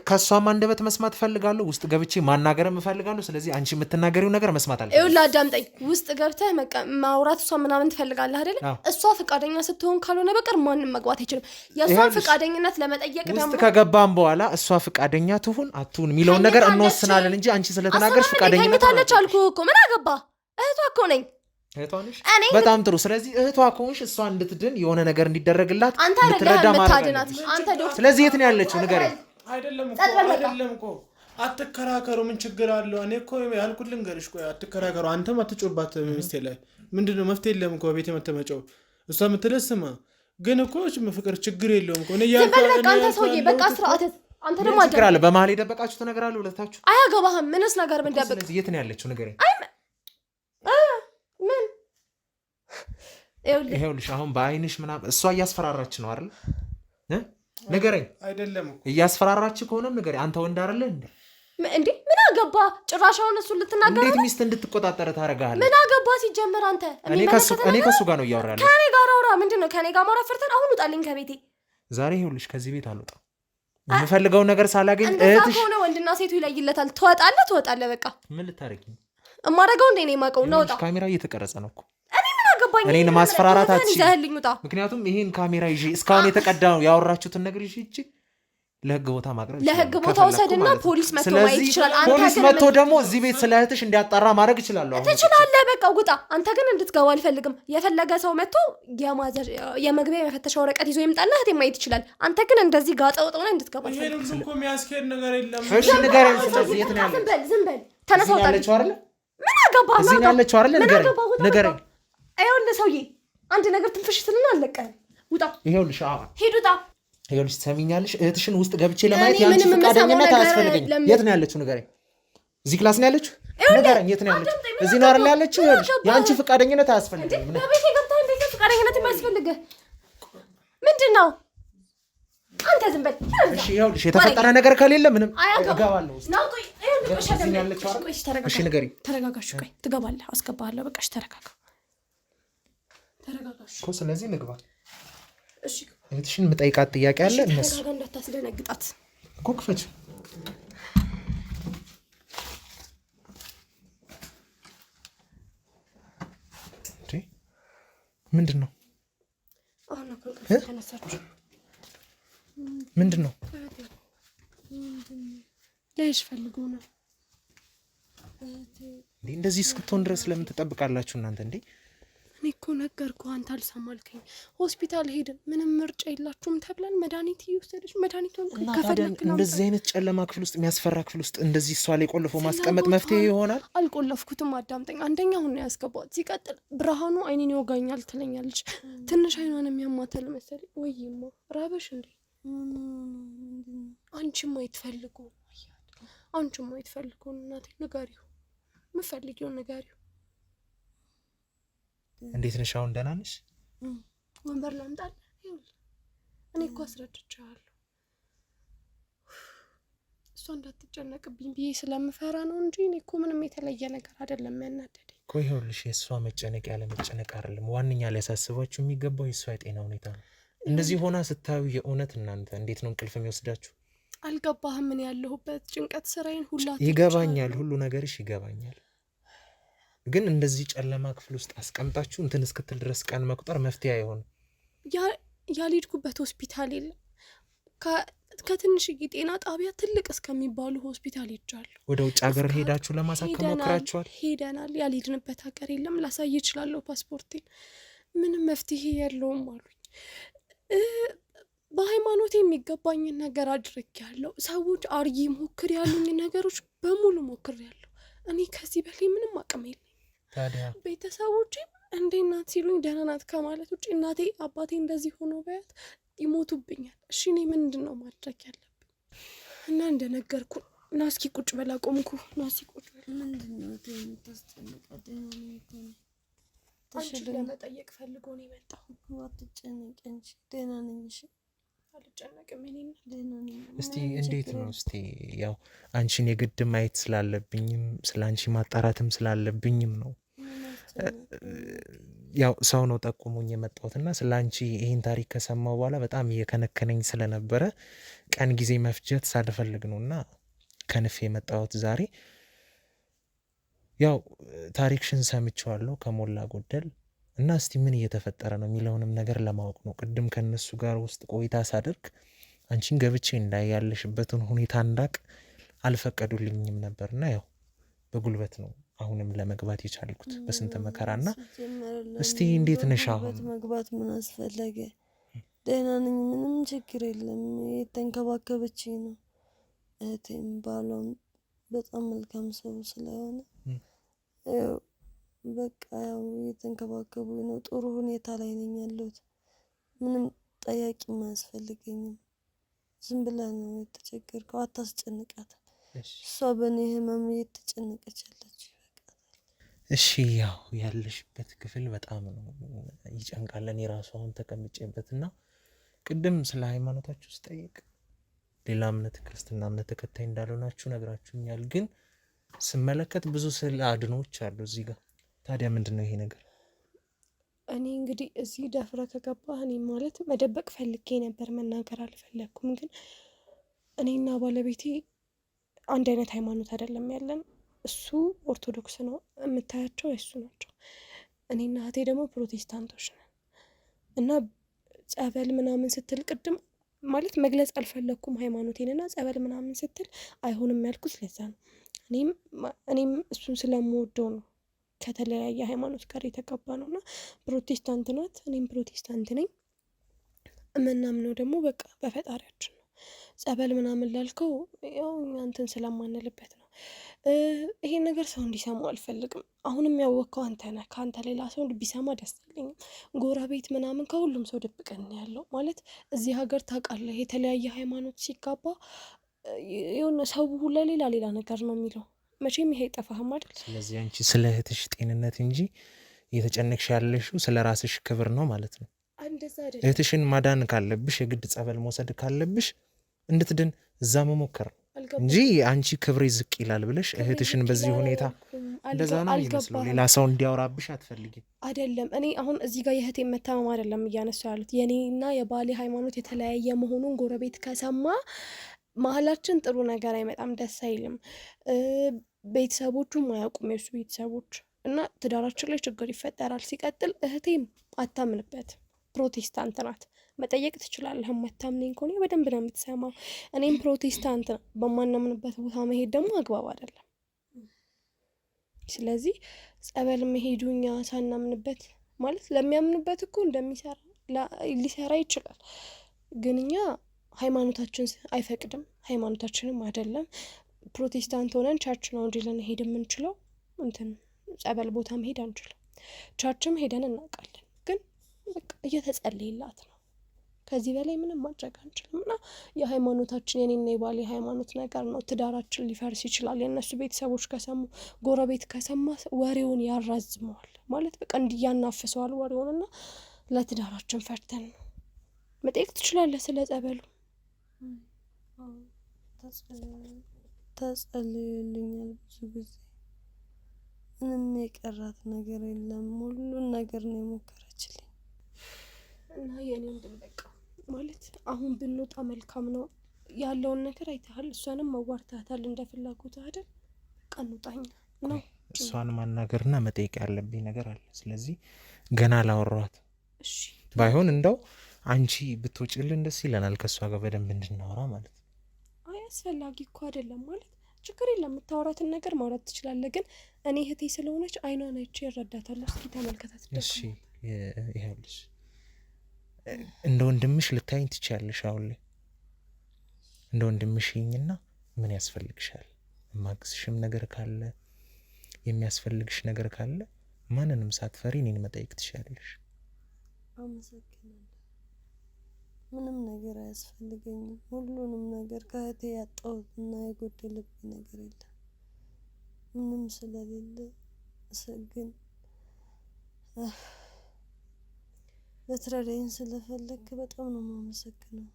ከእሷም አንደበት መስማት እፈልጋለሁ። ውስጥ ገብቼ ማናገርም እፈልጋለሁ። ስለዚህ አንቺ የምትናገሪው ነገር መስማት አልፈልግም። ይኸውልህ አዳምጠኝ። ውስጥ ገብተህ ማውራት እሷ ምናምን ትፈልጋለህ አይደለ? እሷ ፈቃደኛ ስትሆን ካልሆነ በቀር ማንም መግባት አይችልም። የእሷን ፈቃደኝነት ለመጠየቅ ደግሞ ውስጥ ከገባን በኋላ እሷ ፈቃደኛ ትሁን አትሁን የሚለውን ነገር እንወስናለን እንጂ አንቺ ስለተናገርሽ ፈቃደኝነት ታለች አልኩህ እኮ። ምን አገባ? እህቷ እኮ ነኝ። በጣም ጥሩ። ስለዚህ እህቷ ከሆንሽ እሷ እንድትድን የሆነ ነገር እንዲደረግላት እንድትረዳ ማድረግ። ስለዚህ የት ነው ያለችው ንገረኝ። አይደለም እኮ አትከራከሩ። ምን ችግር አለው? እኔ እኮ ያልኩት ልንገርሽ። ቆይ አትከራከሩ። አንተም አትጮባት ሚስቴ ላይ። ምንድነው መፍትሄ የለም እኮ ቤት መተመጫው። እሷ የምትለስ ስማ። ግን እኮ ፍቅር ችግር የለውም እኮ። እኔ አንተ ሰውዬ በቃ ስርዓት። አንተ ደግሞ ችግር አለ። በመሀል የደበቃችሁት ነገር አለ ሁለታችሁ። አያገባህም። ምንስ ነገር ምን ደበቅ? ስለዚህ የት ነው ያለችው ንገረኝ። ምን ይኸውልሽ አሁን በአይንሽ ምናምን እሷ እያስፈራራች ነው አይደል? ንገረኝ። አይደለም እኮ እያስፈራራች ከሆነም ንገረኝ። አንተ ወንድ አይደለ እንዴ? ምን አገባ? ጭራሻውን እሱ ልትናገር እንዴት ሚስት እንድትቆጣጠር ታደርጋለህ? ምን አገባ ሲጀምር? አንተ እኔ ከሱ ጋር ነው እያወራለሁ። ከኔ ጋር አውራ። ምንድነው ከኔ ጋር ማውራት ፈርተን? አሁን ውጣልኝ ከቤቴ ዛሬ። ይኸውልሽ ከዚህ ቤት አልወጣም። የምፈልገው ነገር ሳላገኝ እህትሽ ሆነ ወንድና ሴቱ ይለይለታል። ትወጣለህ በቃ። ምን ልታረጊ? እማረገው እንዴ ነው የማውቀው ነው። ወጣ። ካሜራ እየተቀረጸ ነው እኮ። እኔን ማስፈራራታችሁ። ምክንያቱም ይሄን ካሜራ ይዤ እስካሁን የተቀዳው ያወራችሁትን ነገር ይዤ እቺ ለህግ ቦታ ማቅረብ ለህግ ቦታ ወሰድና ፖሊስ መጥቶ ማየት ይችላል። አንተ ፖሊስ መጥቶ ደግሞ እዚህ ቤት ስለ እህትሽ እንዲያጣራ ማድረግ ይችላል። አሁን ትችላለህ። በቃ ውጣ። አንተ ግን እንድትገባ አልፈልግም። የፈለገ ሰው መጥቶ የመግቢያ የመፈተሻ ወረቀት ይዞ ይምጣና እህቴ ማየት ይችላል። አንተ ግን እንደዚህ ጋጠወጥ ሆነ እንድትገባ አልፈልግም። ይሄን እኮ የሚያስኬድ ነገር የለም። እሺ ንገረኝ። ስለዚህ የት ነው ያለችው? ዝም በል ተነሳ። ወጣ ያለችው አይደል? ምን አገባ? እዚህ ነው ያለችው አይደል? ንገረኝ። ይኸውልህ ሰውዬ አንድ ነገር ትንፍሽ ትልና አለቀህ። ውጣ። ይኸውልሽ ሂድ ውጣ። ይኸውልሽ ትሰሚኛለሽ? እህትሽን ውስጥ ገብቼ ለማየት ያንቺ ፈቃደኝነት አያስፈልገኝም። የት ነው ያለችው ንገረኝ። እዚህ ክላስ ነው ያለችው? ንገረኝ። የት ነው ያለችው? እዚህ ነው አይደል ያለችው? ይኸውልሽ ያንቺ ፈቃደኝነት አያስፈልገኝም። በቤቴ ገብታ እንዴት ፈቃደኝነት የሚያስፈልግህ ምንድን ነው? አንተ ዝም በል። እሺ ይኸውልሽ የተፈጠረ ነገር ከሌለ ምንም እገባለሁ። እሺ ንገሪኝ። ተረጋጋሽ። ቆይ ትገባለህ፣ አስገባሃለሁ። በቃ እሺ ተረጋጋ እኮ። ስለዚህ ንግባ። እሺ እህትሽን የምጠይቃት ጥያቄ አለ። እነሱ ተረጋጋ፣ እንዳታስደነግጣት እኮ። ክፈች። ምንድን ነው? ምንድን ነው? ላይሽ ፈልጎ ነው እንዴ? እንደዚህ እስክትሆን ድረስ ለምን ትጠብቃላችሁ እናንተ እንዴ? እኔ እኮ ነገርኩህ፣ አንተ አልሰማልከኝ። ሆስፒታል ሄድን፣ ምንም ምርጫ የላችሁም ተብለን መድኃኒት እየወሰደች መድኃኒቱን ከፈለክ ነው። እንደዚህ አይነት ጨለማ ክፍል ውስጥ የሚያስፈራ ክፍል ውስጥ እንደዚህ እሷ ላይ ቆልፎ ማስቀመጥ መፍትሄ ይሆናል? አልቆለፍኩትም፣ አዳምጠኝ። አንደኛ አሁን ነው ያስገባት። ሲቀጥል ብርሃኑ አይኔን ይወጋኛል ትለኛለች። ትንሽ አይኗን የሚያማተል መሰለኝ። ወይማ ራበሽ እንዴ? አንቺም አይትፈልጉ እናቴ። ንገሪው፣ የምፈልጊውን ንገሪው። እንዴት ነሽ አሁን? ደህና ነሽ? ወንበር ላምጣልህ? እኔ እኮ አስረድቻለሁ። እሷ እንዳትጨነቅብኝ ብዬ ስለምፈራ ነው እንጂ እኔ እኮ ምንም የተለየ ነገር አይደለም ያናደደኝ እኮ። ይኸውልሽ የእሷ መጨነቅ ያለ መጨነቅ አይደለም። ዋነኛ ሊያሳስባችሁ የሚገባው የእሷ የጤና ሁኔታ ነው። እንደዚህ ሆና ስታዩ የእውነት እናንተ እንዴት ነው እንቅልፍ የሚወስዳችሁ? አልገባህም? ምን ያለሁበት ጭንቀት ስራዬን ሁላ ይገባኛል። ሁሉ ነገርሽ ይገባኛል። ግን እንደዚህ ጨለማ ክፍል ውስጥ አስቀምጣችሁ እንትን እስክትል ድረስ ቀን መቁጠር መፍትሄ አይሆንም። ያልሄድኩበት ሆስፒታል የለም። ከትንሽዬ ጤና ጣቢያ ትልቅ እስከሚባሉ ሆስፒታል ሄጃለሁ። ወደ ውጭ ሀገር ሄዳችሁ ለማሳከም ሞክራችኋል? ሄደናል። ያልሄድንበት ሀገር የለም። ላሳይ እችላለሁ ፓስፖርቴን። ምንም መፍትሄ የለውም አሉኝ። በሃይማኖት የሚገባኝን ነገር አድርጌያለሁ። ሰዎች አርጊ ሞክር ያሉኝ ነገሮች በሙሉ ሞክሬያለሁ። እኔ ከዚህ በላይ ምንም አቅም የለኝም። ታዲያ ቤተሰቦቼ እንዴ ናት ሲሉኝ ደህና ናት ከማለት ውጭ እናቴ አባቴ እንደዚህ ሆኖ በያት ይሞቱብኛል። እሺ እኔ ምንድን ነው ማድረግ ያለብኝ? እና እንደነገርኩ ና እስኪ ቁጭ በላ። ቆምኩ። ና እስኪ ቁጭ በላ። ምንድን ነው የምታስጨንቀው? አንቺን ለመጠየቅ ፈልጎ ነው የመጣው። አትጨነቂ አንቺ። ደህና ነኝ። እሺ አልጨነቅም። እኔና እስቲ እንዴት ነው እስቲ ያው አንቺን የግድ ማየት ስላለብኝም ስለ አንቺ ማጣራትም ስላለብኝም ነው ያው ሰው ነው ጠቁሞኝ የመጣሁትና ስለ አንቺ ይሄን ታሪክ ከሰማሁ በኋላ በጣም እየከነከነኝ ስለነበረ ቀን ጊዜ መፍጀት ሳልፈልግ ነውና ከንፌ የመጣሁት ዛሬ። ያው ታሪክሽን ሰምቼዋለሁ ከሞላ ጎደል እና እስቲ ምን እየተፈጠረ ነው የሚለውንም ነገር ለማወቅ ነው። ቅድም ከነሱ ጋር ውስጥ ቆይታ ሳደርግ አንቺን ገብቼ እንዳይ ያለሽበትን ሁኔታ እንዳቅ አልፈቀዱልኝም ነበርና ያው በጉልበት ነው አሁንም ለመግባት የቻልኩት በስንት መከራና። እስቲ እንዴት ነሽ አሁን? መግባት ምን አስፈለገ? ደህና ነኝ፣ ምንም ችግር የለም። የተንከባከበችኝ ነው እህቴም ባሏም በጣም መልካም ሰው ስለሆነ በቃ ያው የተንከባከቡኝ ነው። ጥሩ ሁኔታ ላይ ነኝ ያለሁት። ምንም ጠያቂ አያስፈልገኝም። ዝም ብላ ነው የተቸገርከው፣ አታስጨንቃት። እሷ በእኔ ህመም እየተጨነቀች ያለች እሺ ያው ያለሽበት ክፍል በጣም ነው ይጨንቃል። እኔ ራሱ አሁን ተቀምጬበትና ቅድም ስለ ሃይማኖታችሁ ስጠይቅ ሌላ እምነት ክርስትና እምነት ተከታይ እንዳልሆናችሁ ነግራችሁኛል። ግን ስመለከት ብዙ ስለ አድኖዎች አሉ እዚህ ጋር። ታዲያ ምንድን ነው ይሄ ነገር? እኔ እንግዲህ እዚህ ደፍረ ከገባህ እኔ ማለት መደበቅ ፈልጌ ነበር፣ መናገር አልፈለግኩም። ግን እኔና ባለቤቴ አንድ አይነት ሃይማኖት አይደለም ያለን። እሱ ኦርቶዶክስ ነው፣ የምታያቸው የሱ ናቸው። እኔና እህቴ ደግሞ ፕሮቴስታንቶች ነን። እና ጸበል ምናምን ስትል ቅድም ማለት መግለጽ አልፈለግኩም ሃይማኖቴንና ጸበል ምናምን ስትል አይሆንም ያልኩት ለዛ ነው። እኔም እሱን ስለምወደው ነው ከተለያየ ሃይማኖት ጋር የተጋባ ነው። እና ፕሮቴስታንት ናት፣ እኔም ፕሮቴስታንት ነኝ። የምናምነው ደግሞ በቃ በፈጣሪያችን ነው። ጸበል ምናምን ላልከው ያው እኛ እንትን ስለማንልበት ነው። ይሄን ነገር ሰው እንዲሰማው አልፈልግም። አሁንም ያወቅከው አንተ ነህ። ከአንተ ሌላ ሰው ቢሰማ ደስ አይለኝም። ጎረቤት ምናምን ከሁሉም ሰው ደብቀን ያለው ማለት እዚህ ሀገር ታውቃለህ፣ የተለያየ ሃይማኖት ሲጋባ የሆነ ሰው ሁላ ሌላ ሌላ ነገር ነው የሚለው። መቼም ይሄ አይጠፋህም አይደል? ስለዚህ አንቺ ስለ እህትሽ ጤንነት እንጂ እየተጨነቅሽ ያለሽው ስለ ራስሽ ክብር ነው ማለት ነው። እንደዛ አይደል? እህትሽን ማዳን ካለብሽ የግድ ጸበል መውሰድ ካለብሽ እንድትድን እዛ መሞከር ነው እንጂ አንቺ ክብሬ ዝቅ ይላል ብለሽ እህትሽን በዚህ ሁኔታ እንደዛ ነው የሚመስለው። ሌላ ሰው እንዲያወራብሽ አትፈልጊም አይደለም? እኔ አሁን እዚህ ጋር የእህቴ መታመም አይደለም እያነሱ ያሉት። የኔና የባሌ ሃይማኖት የተለያየ መሆኑን ጎረቤት ከሰማ መሀላችን ጥሩ ነገር አይመጣም፣ ደስ አይልም። ቤተሰቦቹም አያውቁም የሱ ቤተሰቦች እና ትዳራችን ላይ ችግር ይፈጠራል። ሲቀጥል እህቴም አታምንበት፣ ፕሮቴስታንት ናት። መጠየቅ ትችላለህ። የማታምነኝ ከሆነ በደንብ ነው የምትሰማው። እኔም ፕሮቴስታንት ነው። በማናምንበት ቦታ መሄድ ደግሞ አግባብ አይደለም። ስለዚህ ጸበል መሄዱ እኛ ሳናምንበት ማለት ለሚያምኑበት እኮ እንደሚሰራ ሊሰራ ይችላል። ግን እኛ ሃይማኖታችን አይፈቅድም፣ ሃይማኖታችንም አይደለም። ፕሮቴስታንት ሆነን ቸርች ነው እንጂ ልንሄድ የምንችለው እንትን ጸበል ቦታ መሄድ አንችልም። ቸርችም ሄደን እናውቃለን፣ ግን በቃ እየተጸለየላት ነው። ከዚህ በላይ ምንም ማድረግ አንችልም። እና የሃይማኖታችን የኔና የባሌ ሃይማኖት ነገር ነው። ትዳራችን ሊፈርስ ይችላል። የእነሱ ቤተሰቦች ከሰሙ፣ ጎረቤት ከሰማ ወሬውን ያራዝመዋል ማለት በቃ እንዲያናፍሰዋል ወሬውን። እና ለትዳራችን ፈርተን ነው። መጠየቅ ትችላለህ ስለ ጸበሉ። ተጸልዩልኛል ብዙ ጊዜ። ምንም የቀራት ነገር የለም። ሁሉን ነገር ነው የሞከረችልኝ። እና የኔ ወንድም በቃ ማለት አሁን ብንወጣ መልካም ነው። ያለውን ነገር አይተሃል። እሷንም መዋርታታል እንደ ፍላጎት አይደል? በቃ እንውጣኛ ነው። እሷን ማናገርና መጠየቅ ያለብኝ ነገር አለ። ስለዚህ ገና ላወራኋት። እሺ ባይሆን እንደው አንቺ ብትወጪልን ደስ ይለናል፣ ከእሷ ጋር በደንብ እንድናወራ ማለት ነው። አይ አስፈላጊ እኮ አይደለም ማለት ችግር የለም። የምታወራትን ነገር ማውራት ትችላለህ። ግን እኔ እህቴ ስለሆነች አይኗን አይቼ እረዳታለሁ። እስኪ ተመልከታት። እሺ ይኸውልሽ እንደ ወንድምሽ ልታይኝ ትችያለሽ። አሁን ላይ እንደ ወንድምሽ ይኝና ምን ያስፈልግሻል? የማግዝሽም ነገር ካለ የሚያስፈልግሽ ነገር ካለ ማንንም ሳትፈሪ እኔን መጠየቅ ትችያለሽ። አመሰግናለሁ። ምንም ነገር አያስፈልገኝም። ሁሉንም ነገር ከእህቴ ያጣሁትና የጎደለብኝ ነገር የለም። ምንም ስለሌለ ግን ልትረዳኝ ስለፈለግክ በጣም ነው የማመሰግነው።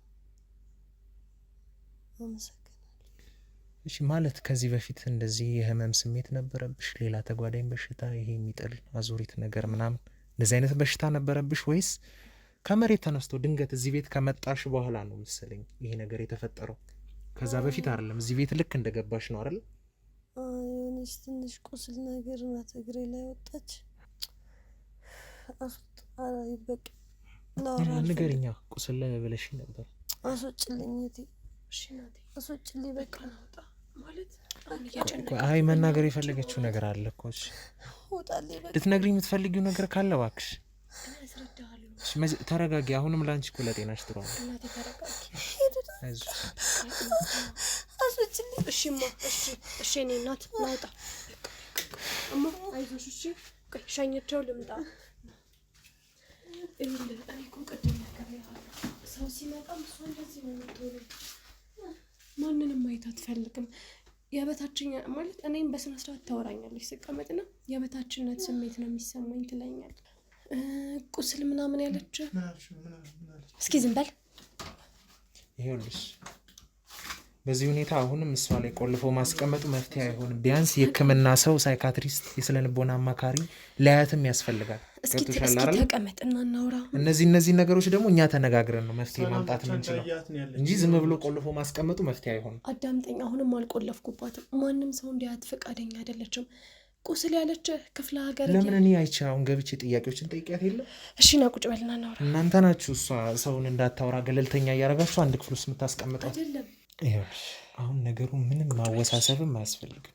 እሺ ማለት ከዚህ በፊት እንደዚህ የህመም ስሜት ነበረብሽ? ሌላ ተጓዳኝ በሽታ ይሄ የሚጥል አዙሪት ነገር ምናምን እንደዚህ አይነት በሽታ ነበረብሽ ወይስ ከመሬት ተነስቶ ድንገት እዚህ ቤት ከመጣሽ በኋላ ነው መሰለኝ ይሄ ነገር የተፈጠረው? ከዛ በፊት አይደለም? እዚህ ቤት ልክ እንደገባሽ ነው አይደል? የሆነች ትንሽ ቁስል ነገር ናት እግሬ ላይ ወጣች። በቃ ንገሪኛ። ቁስል ብለሽ ነበር። አስወጭልኝ እቴ። እሺ ናቴ አስወጭልኝ በቃ ናውጣ ማለት አይ መናገር የፈለገችው ነገር አለ እኮ። እሺ ልትነግሪኝ የምትፈልጊው ነገር ካለ እባክሽ ተረጋጊ። አሁንም ላንቺ እኮ ለጤናሽ ጥሩ ነው። እሺ እኔ እናት ናውጣ እማ አይዞሽ። እሺ ሸኝቼው ልምጣ። እኔ እኮ ቅድም ሰው ሲመጣ እሷ እንደዚህ ነው የምትሆነው። ማንንም ማየት አትፈልግም። የበታችኛ ማለት እኔም በስነ ስርዓት ታወራኛለች ስቀመጥና የበታችነት ስሜት ነው የሚሰማኝ ትለኛለች። ቁስል ምናምን ያለች እስኪ ዝም በል። ይኸውልሽ በዚህ ሁኔታ አሁንም እሷ ላይ ቆልፎ ማስቀመጡ መፍትሄ አይሆንም። ቢያንስ የሕክምና ሰው ሳይካትሪስት፣ የስነ ልቦና አማካሪ ላያትም ያስፈልጋል። እስኪ ተቀመጥና እናውራ። እነዚህ ነገሮች ደግሞ እኛ ተነጋግረን ነው መፍትሄ ማምጣት የምንችለው እንጂ ዝም ብሎ ቆልፎ ማስቀመጡ መፍትሄ አይሆንም። አዳምጠኝ። አሁንም አልቆለፍኩባትም። ማንም ሰው እንዲያት ፈቃደኛ አይደለችም። ቁስል ያለች ክፍለ ሀገር ለምን እኔ አይቼ አሁን ገብቼ ጥያቄዎችን ጠይቂያት የለም? እሺ ና ቁጭ በልና እናውራ። እናንተ ናችሁ እሷ ሰውን እንዳታወራ ገለልተኛ እያደረጋችሁ አንድ ክፍል ውስጥ የምታስቀምጠው አይደለም? ይኸውልሽ አሁን ነገሩ ምንም ማወሳሰብም አያስፈልግም።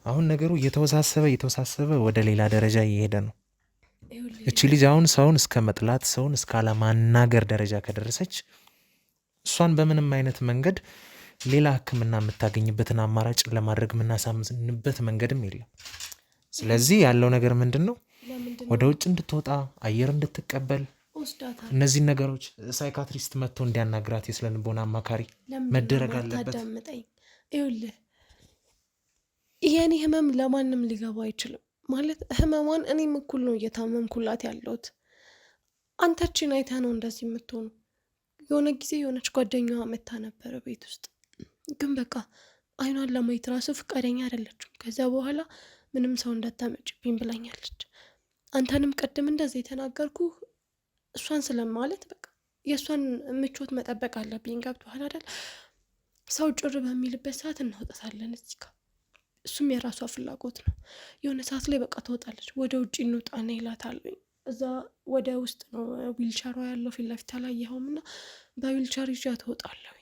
አሁን ነገሩ እየተወሳሰበ ወደ ሌላ ደረጃ እየሄደ ነው። እቺ ልጅ አሁን ሰውን እስከ መጥላት፣ ሰውን እስከ አለማናገር ደረጃ ከደረሰች እሷን በምንም አይነት መንገድ ሌላ ሕክምና የምታገኝበትን አማራጭ ለማድረግ የምናሳምንበት መንገድም የለም። ስለዚህ ያለው ነገር ምንድን ነው? ወደ ውጭ እንድትወጣ አየር እንድትቀበል እነዚህን ነገሮች ሳይካትሪስት መጥቶ እንዲያናግራት የስነ ልቦና አማካሪ መደረግ አለበት። ይኸውልህ የኔ ህመም ለማንም ሊገባ አይችልም። ማለት ህመሟን እኔም እኩል ነው እየታመምኩላት ያለሁት። አንተችን አይተህ ነው እንደዚህ የምትሆኑ። የሆነ ጊዜ የሆነች ጓደኛዋ መታ ነበረ ቤት ውስጥ፣ ግን በቃ አይኗን ለማየት ራሱ ፈቃደኛ አይደለችም። ከዚያ በኋላ ምንም ሰው እንዳታመጭብኝ ብላኛለች። አንተንም ቅድም እንደዚህ የተናገርኩ እሷን ስለማለት በቃ የእሷን ምቾት መጠበቅ አለብኝ። ገብቶሃል አይደል? ሰው ጭር በሚልበት ሰዓት እናውጣታለን እዚህ ጋር። እሱም የራሷ ፍላጎት ነው። የሆነ ሰዓት ላይ በቃ ትወጣለች። ወደ ውጭ እንውጣ ነው ይላታለኝ። እዛ ወደ ውስጥ ነው ዊልቸሯ ያለው፣ ፊት ለፊት አላየኸውም? እና በዊልቸር ይዣ ትወጣለሁ።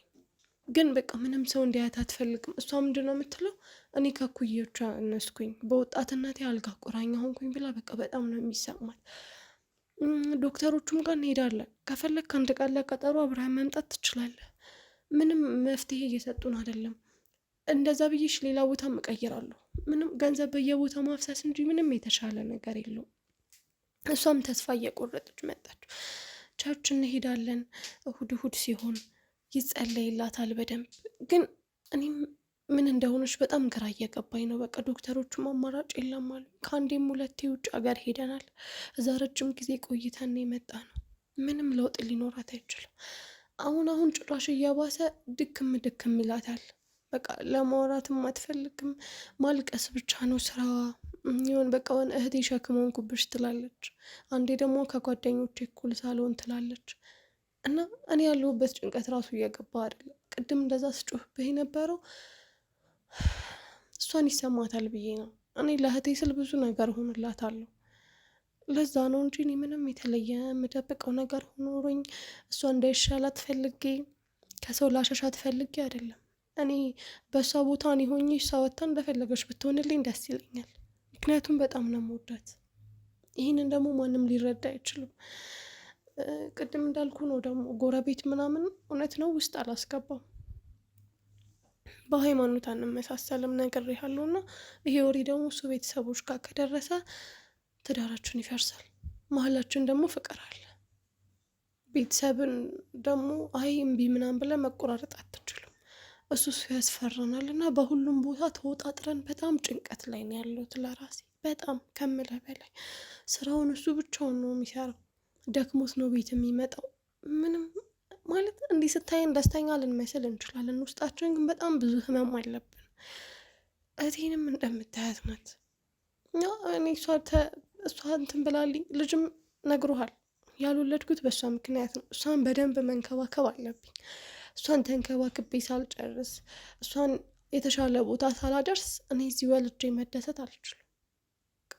ግን በቃ ምንም ሰው እንዲያያት አትፈልግም። እሷ ምንድን ነው የምትለው? እኔ ከኩዮቿ እነስኩኝ፣ በወጣትነቴ አልጋ ቁራኛ ሆንኩኝ ብላ በቃ በጣም ነው የሚሰማት። ዶክተሮቹም ጋር እንሄዳለን። ከፈለግ ከአንድ ቀን ለቀጠሮ አብረን መምጣት ትችላለህ። ምንም መፍትሄ እየሰጡን አይደለም። እንደዛ ብዬሽ ሌላ ቦታ እቀይራለሁ። ምንም ገንዘብ በየቦታ ማፍሰስ እንጂ ምንም የተሻለ ነገር የለውም። እሷም ተስፋ እየቆረጠች መጣች። ቸርች እንሄዳለን። እሁድ ሲሆን ይጸለይላታል በደንብ። ግን እኔም ምን እንደሆነች በጣም ግራ እየገባኝ ነው። በቃ ዶክተሮቹም አማራጭ የለም አሉ። ከአንዴም 2 ውጭ ሀገር ሄደናል። እዛ ረጅም ጊዜ ቆይተን የመጣ ነው። ምንም ለውጥ ሊኖራት አይችልም። አሁን ጭራሽ እያባሰ ድክም ይላታል። በቃ ለማውራትም አትፈልግም። ማልቀስ ብቻ ነው ስራዋ። ይሁን በቃ እህቴ ሸክም ሆንኩብሽ ትላለች። አንዴ ደግሞ ከጓደኞቼ እኩል ሳልሆን ትላለች። እና እኔ ያለሁበት ጭንቀት ራሱ እየገባ አይደለም። ቅድም እንደዛ ስጮህብህ የነበረው እሷን ይሰማታል ብዬ ነው። እኔ ለእህቴ ስል ብዙ ነገር ሆንላታለሁ። ለዛ ነው እንጂ እኔ ምንም የተለየ የምደብቀው ነገር ሆኖኝ እሷ እንዳይሻላት ፈልጌ ከሰው ላሸሻት ፈልጌ አይደለም። እኔ በእሷ ቦታ እኔ ሆኜ እሷ ወጥታ እንደፈለገች ብትሆንልኝ ደስ ይለኛል። ምክንያቱም በጣም ነው የምወዳት። ይህንን ደግሞ ማንም ሊረዳ አይችልም። ቅድም እንዳልኩ ነው ደግሞ ጎረቤት ምናምን እውነት ነው ውስጥ አላስገባም። በሃይማኖት አንመሳሰልም ነግሬሃለሁ። እና ይሄ ወሬ ደግሞ እሱ ቤተሰቦች ጋር ከደረሰ ትዳራችን ይፈርሳል። መሀላችን ደግሞ ፍቅር አለ። ቤተሰብን ደግሞ አይ እምቢ ምናምን ብለን መቆራረጥ አትችልም። እሱ ያስፈራናል። እና በሁሉም ቦታ ተወጣጥረን በጣም ጭንቀት ላይ ነው ያለሁት ለራሴ በጣም ከምልህ በላይ። ስራውን እሱ ብቻውን ነው የሚሰራው። ደክሞት ነው ቤት የሚመጣው። ምንም ማለት እንዲህ ስታየን ደስተኛ ልንመስል እንችላለን፣ ውስጣችን ግን በጣም ብዙ ህመም አለብን። እህቴንም እንደምታያት ናት። እኔ እሷ እንትን ብላልኝ፣ ልጅም ነግሮሃል ያልወለድኩት በእሷ ምክንያት ነው። እሷን በደንብ መንከባከብ አለብኝ። እሷን ተንከባክቤ ሳልጨርስ፣ እሷን የተሻለ ቦታ ሳላደርስ እኔ እዚህ ወልጄ መደሰት አልችልም።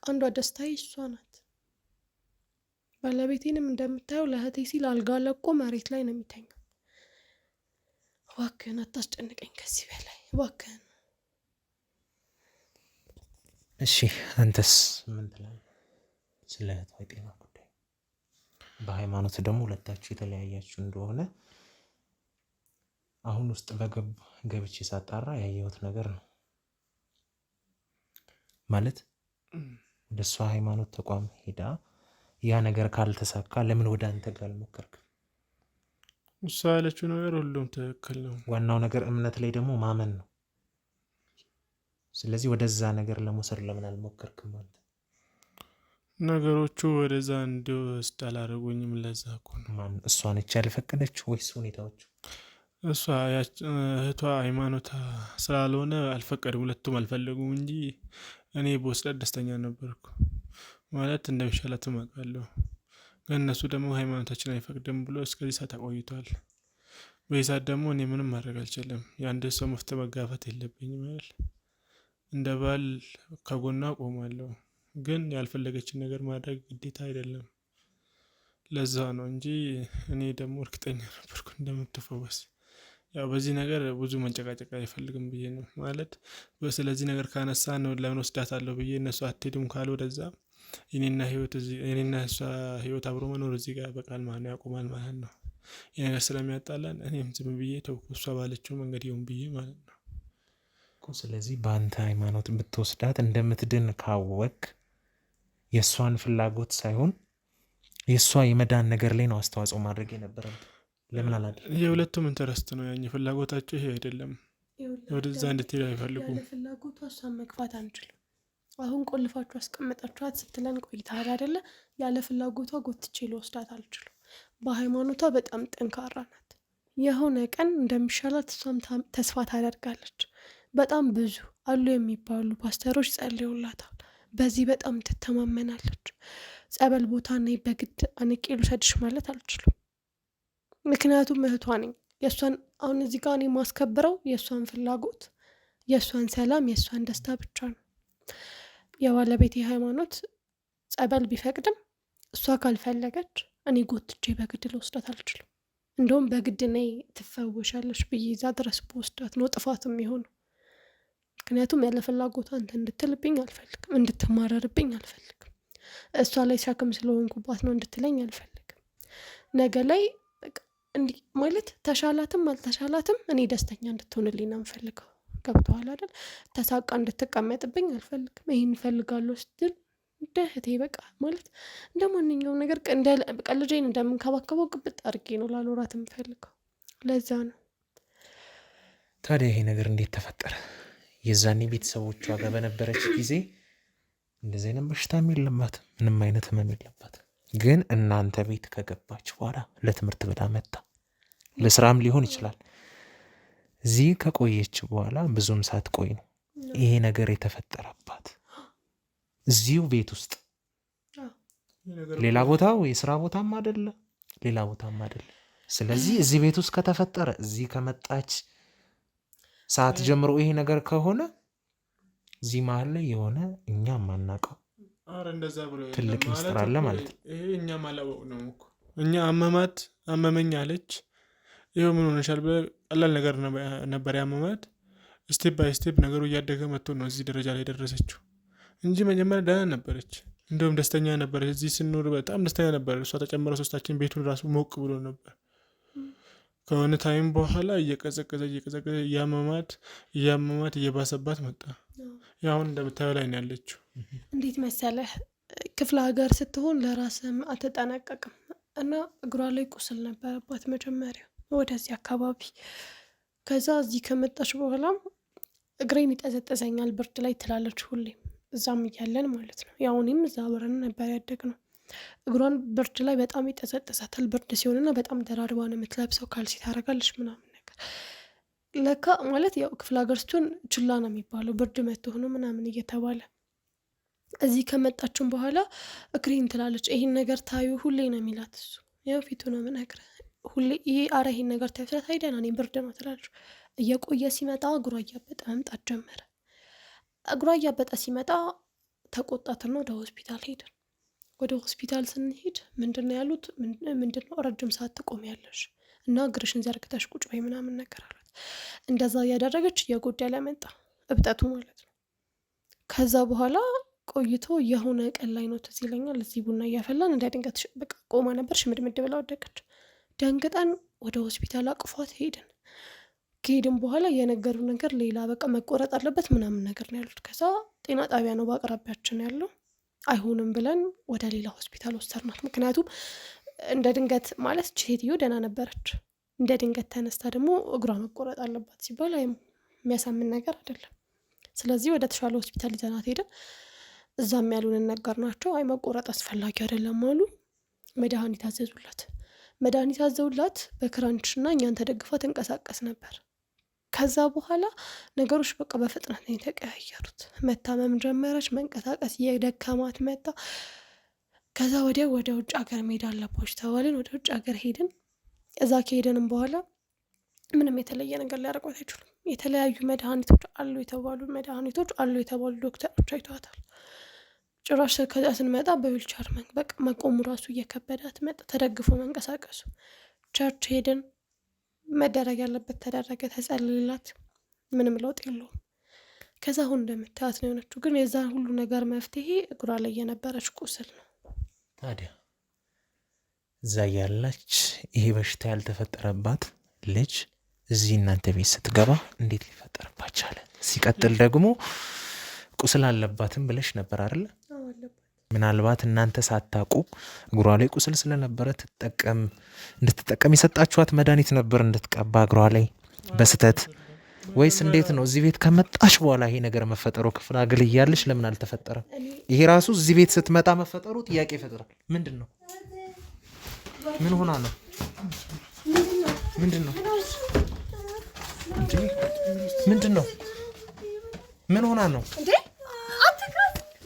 አንዷ ደስታዬ እሷ ናት። ባለቤቴንም እንደምታየው ለእህቴ ሲል አልጋ ለቆ መሬት ላይ ነው የሚተኛው። እባክህን አታስጨንቀኝ ከዚህ በላይ እባክህን። እሺ አንተስ ምን ትላለህ ስለ እህቷ የጤና ጉዳይ? በሃይማኖት ደግሞ ሁለታችሁ የተለያያችሁ እንደሆነ አሁን ውስጥ ገብቼ ሳጣራ ያየሁት ነገር ነው። ማለት ወደ እሷ ሃይማኖት ተቋም ሄዳ ያ ነገር ካልተሳካ ለምን ወደ አንተ ጋር አልሞከርክም? እሷ ያለችው ነገር ሁሉም ትክክል ነው። ዋናው ነገር እምነት ላይ ደግሞ ማመን ነው። ስለዚህ ወደዛ ነገር ለመውሰድ ለምን አልሞከርክም አንተ? ነገሮቹ ወደዛ እንዲወስድ አላደረጉኝም። ለዛ እኮ ነው። እሷ ነች ያልፈቀደችው ወይስ ሁኔታዎቹ? እሷ እህቷ ሃይማኖት ስላልሆነ አልፈቀድም፣ ሁለቱም አልፈለጉም እንጂ እኔ በወስዳት ደስተኛ ነበርኩ። ማለት እንደሚሻላትም አውቃለሁ። ግን እነሱ ደግሞ ሃይማኖታችን አይፈቅድም ብሎ እስከዚህ ሰዓት አቆይቷል። በዚህ ሰዓት ደግሞ እኔ ምንም ማድረግ አልችልም። የአንድ ሰው መፍትሄ መጋፋት የለብኝም አይደል? እንደ ባል ከጎኗ ቆማለሁ፣ ግን ያልፈለገችን ነገር ማድረግ ግዴታ አይደለም። ለዛ ነው እንጂ እኔ ደግሞ እርግጠኛ ነበርኩ እንደምትፈወስ። ያው በዚህ ነገር ብዙ መንጨቃጨቅ አይፈልግም ብዬ ነው ማለት። ስለዚህ ነገር ካነሳ ነው ለምን ወስዳታለሁ ብዬ እነሱ አትሄድም ካሉ ወደዛ የኔና እሷ ህይወት አብሮ መኖር እዚህ ጋር በቃል ማለት ነው፣ ያቆማል ማለት ነው። ይህ ነገር ስለሚያጣላን እኔም ዝም ብዬ ተውኩ፣ እሷ ባለችው መንገድ ይሁን ብዬ ማለት ነው። ስለዚህ በአንተ ሃይማኖት ብትወስዳት እንደምትድን ካወቅ የእሷን ፍላጎት ሳይሆን የእሷ የመዳን ነገር ላይ ነው አስተዋጽኦ ማድረግ የነበረው። ለምን አላደረግም? የሁለቱም ኢንተረስት ነው ያኝ ፍላጎታቸው ይሄ አይደለም። ወደዛ እንድትሄድ አይፈልጉም። ያለ ፍላጎቷ እሷን መግፋት አንችልም። አሁን ቆልፋችሁ አስቀመጣችኋት ስትለን ቆይተሃል አይደለ? ያለ ፍላጎቷ ጎትቼ ልወስዳት አልችልም። በሃይማኖቷ በጣም ጠንካራ ናት። የሆነ ቀን እንደሚሻላት እሷም ተስፋ ታደርጋለች። በጣም ብዙ አሉ የሚባሉ ፓስተሮች ጸልዩላታል። በዚህ በጣም ትተማመናለች። ጸበል ቦታ ነይ በግድ አንቄ ልውሰድሽ ማለት አልችልም። ምክንያቱም እህቷ ነኝ። የእሷን አሁን እዚህ ጋር እኔ የማስከብረው የእሷን ፍላጎት፣ የእሷን ሰላም፣ የእሷን ደስታ ብቻ ነው። የባለቤቴ ሃይማኖት ጸበል ቢፈቅድም እሷ ካልፈለገች እኔ ጎትቼ በግድ ልወስዳት አልችልም። እንደውም በግድ ነይ ትፈወሻለች ብዬ እዛ ድረስ በወስዳት ነው ጥፋት የሚሆነው። ምክንያቱም ያለ ፍላጎቷ እንትን እንድትልብኝ አልፈልግም፣ እንድትማረርብኝ አልፈልግም። እሷ ላይ ሸክም ስለሆንኩባት ነው እንድትለኝ አልፈልግም። ነገ ላይ እንዲህ ማለት ተሻላትም አልተሻላትም እኔ ደስተኛ እንድትሆንልኝ ነው የምፈልገው። ገብቶሃል አይደል? ተሳቃ እንድትቀመጥብኝ አልፈልግም። ይሄን እፈልጋለሁ ስትል እንደ እህቴ በቃ ማለት እንደ ማንኛውም ነገር በቃ ልጄን እንደምንከባከበው ቅብጥ አድርጌ ነው ላኖራት የምፈልገው። ለዛ ነው። ታዲያ ይሄ ነገር እንዴት ተፈጠረ? የዛኔ ቤተሰቦቿ ጋር በነበረች ጊዜ እንደዚህ አይነት በሽታም የለባትም፣ ምንም አይነት ህመም የለባትም። ግን እናንተ ቤት ከገባች በኋላ ለትምህርት ብላ መጣ፣ ለስራም ሊሆን ይችላል። እዚህ ከቆየች በኋላ ብዙም ሳትቆይ ነው ይሄ ነገር የተፈጠረባት። እዚሁ ቤት ውስጥ ሌላ ቦታ የስራ ቦታም አይደለ፣ ሌላ ቦታም አይደለ። ስለዚህ እዚህ ቤት ውስጥ ከተፈጠረ እዚህ ከመጣች ሰዓት ጀምሮ ይሄ ነገር ከሆነ እዚህ መሀል ላይ የሆነ እኛ ማናውቀው ትልቅ ሚስጥር አለ ማለት ነው። ይሄ እኛም አላወቅነውም እኮ። እኛ አመመኝ አለች። ይኸው ምን ሆነሻል ብለህ ቀላል ነገር ነበር ያመማት። ስቴፕ ባይ ስቴፕ ነገሩ እያደገ መጥቶ ነው እዚህ ደረጃ ላይ ደረሰችው እንጂ መጀመሪያ ደህና ነበረች። እንደውም ደስተኛ ነበረች። እዚህ ስንኖር በጣም ደስተኛ ነበር። እሷ ተጨመረ ሶስታችን ቤቱን ራሱ ሞቅ ብሎ ነበር። ከሆነ ታይም በኋላ እየቀዘቀዘ እያመማት እየባሰባት መጣ። ያሁን እንደምታየው ላይ ነው ያለችው። እንዴት መሰለህ፣ ክፍለ ሀገር ስትሆን ለራስህም አትጠነቀቅም እና እግሯ ላይ ቁስል ነበረባት መጀመሪያ ወደዚህ አካባቢ። ከዛ እዚህ ከመጣች በኋላም እግሬን ይጠዘጠዘኛል ብርድ ላይ ትላለች ሁሌም፣ እዛም እያለን ማለት ነው። ያው እኔም እዛ አብረን ነበር ያደግነው። እግሯን ብርድ ላይ በጣም ይጠዘጥዛታል። ብርድ ሲሆንና በጣም ደራርባ ነው የምትለብሰው። ካልሲ ታደርጋለች ምናምን ነገር ለካ ማለት ያው ክፍለ ሀገር ስትሆን ችላ ነው የሚባለው ብርድ መቶ ሆኖ ምናምን እየተባለ እዚህ ከመጣችን በኋላ እግሬን ትላለች። ይሄን ነገር ታዩ ሁሌ ነው የሚላት እሱ ያው ፊቱ ነው የምነግርህ ሁሌ ይሄ አረ ይሄን ነገር ታዩ ስላት አይደና እኔ ብርድ ነው ትላለች። እየቆየ ሲመጣ እግሯ እያበጠ መምጣት ጀመረ። እግሯ እያበጠ ሲመጣ ተቆጣትና ወደ ሆስፒታል ሄድን። ወደ ሆስፒታል ስንሄድ ምንድነው ያሉት? ምንድነው ረጅም ሰዓት ትቆሚያለሽ እና እግርሽን ዘርግተሽ ቁጭ በይ ምናምን ነገር አሏት። እንደዛ እያደረገች እየጎደለ መጣ እብጠቱ ማለት ነው። ከዛ በኋላ ቆይቶ የሆነ ቀን ላይ ነው ትዝ ይለኛል እዚህ ቡና እያፈላን እንደ ድንገት በቃ ቆማ ነበር ሽምድምድ ብላ ወደቀች። ደንግጠን ወደ ሆስፒታል አቅፏት ሄድን። ከሄድን በኋላ የነገሩ ነገር ሌላ በቃ መቆረጥ አለበት ምናምን ነገር ነው ያሉት። ከዛ ጤና ጣቢያ ነው በአቅራቢያችን ያለው አይሆንም ብለን ወደ ሌላ ሆስፒታል ወሰድናት። ምክንያቱም እንደ ድንገት ማለት ሴትዮ ደህና ነበረች እንደ ድንገት ተነስታ ደግሞ እግሯ መቆረጥ አለባት ሲባል የሚያሳምን ነገር አይደለም። ስለዚህ ወደ ተሻለ ሆስፒታል ይዘናት ሄደን እዛም ያሉንን ነገር ናቸው አይ መቆረጥ አስፈላጊ አይደለም አሉ። መድኃኒት አዘዙላት። መድኃኒት አዘውላት በክራንችና እኛን ተደግፋ ተንቀሳቀስ ነበር። ከዛ በኋላ ነገሮች በቃ በፍጥነት ነው የተቀያየሩት። መታመም ጀመረች፣ መንቀሳቀስ የደከማት መጣ። ከዛ ወደ ውጭ ሀገር መሄድ አለባችሁ ተባልን። ወደ ውጭ ሀገር ሄድን። እዛ ከሄድንም በኋላ ምንም የተለየ ነገር ሊያደርጓት አይችሉም። የተለያዩ መድኃኒቶች አሉ የተባሉ ዶክተሮች አይተዋታል። ጭራሽ ከዛ ስንመጣ በዊልቸር በቃ መቆሙ ራሱ እየከበዳት መጣ። ተደግፎ መንቀሳቀሱ። ቸርች ሄድን። መደረግ ያለበት ተደረገ፣ ተጸልይላት። ምንም ለውጥ የለውም። ከዛ አሁን እንደምታያት ነው የሆነችው። ግን የዛ ሁሉ ነገር መፍትሄ እግሯ ላይ የነበረች ቁስል ነው። ታዲያ እዛ ያለች ይሄ በሽታ ያልተፈጠረባት ልጅ እዚህ እናንተ ቤት ስትገባ እንዴት ሊፈጠርባት ቻለ? ሲቀጥል ደግሞ ቁስል አለባትም ብለሽ ነበር አይደል? ምናልባት እናንተ ሳታውቁ እግሯ ላይ ቁስል ስለነበረ እንድትጠቀም የሰጣችኋት መድኃኒት ነበር እንድትቀባ እግሯ ላይ በስተት ወይስ እንዴት ነው? እዚህ ቤት ከመጣሽ በኋላ ይሄ ነገር መፈጠሩ ክፍለ ሀገር እያለሽ ለምን አልተፈጠረም? ይሄ ራሱ እዚህ ቤት ስትመጣ መፈጠሩ ጥያቄ ይፈጥራል። ምንድን ነው? ምን ሆና ነው? ምንድን ነው? ምን ሆና ነው?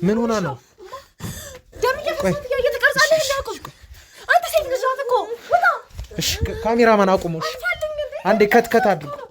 ምን ሆና ነው? ካሜራማን አቁሙ። አንዴ ከትከት አድርጉ።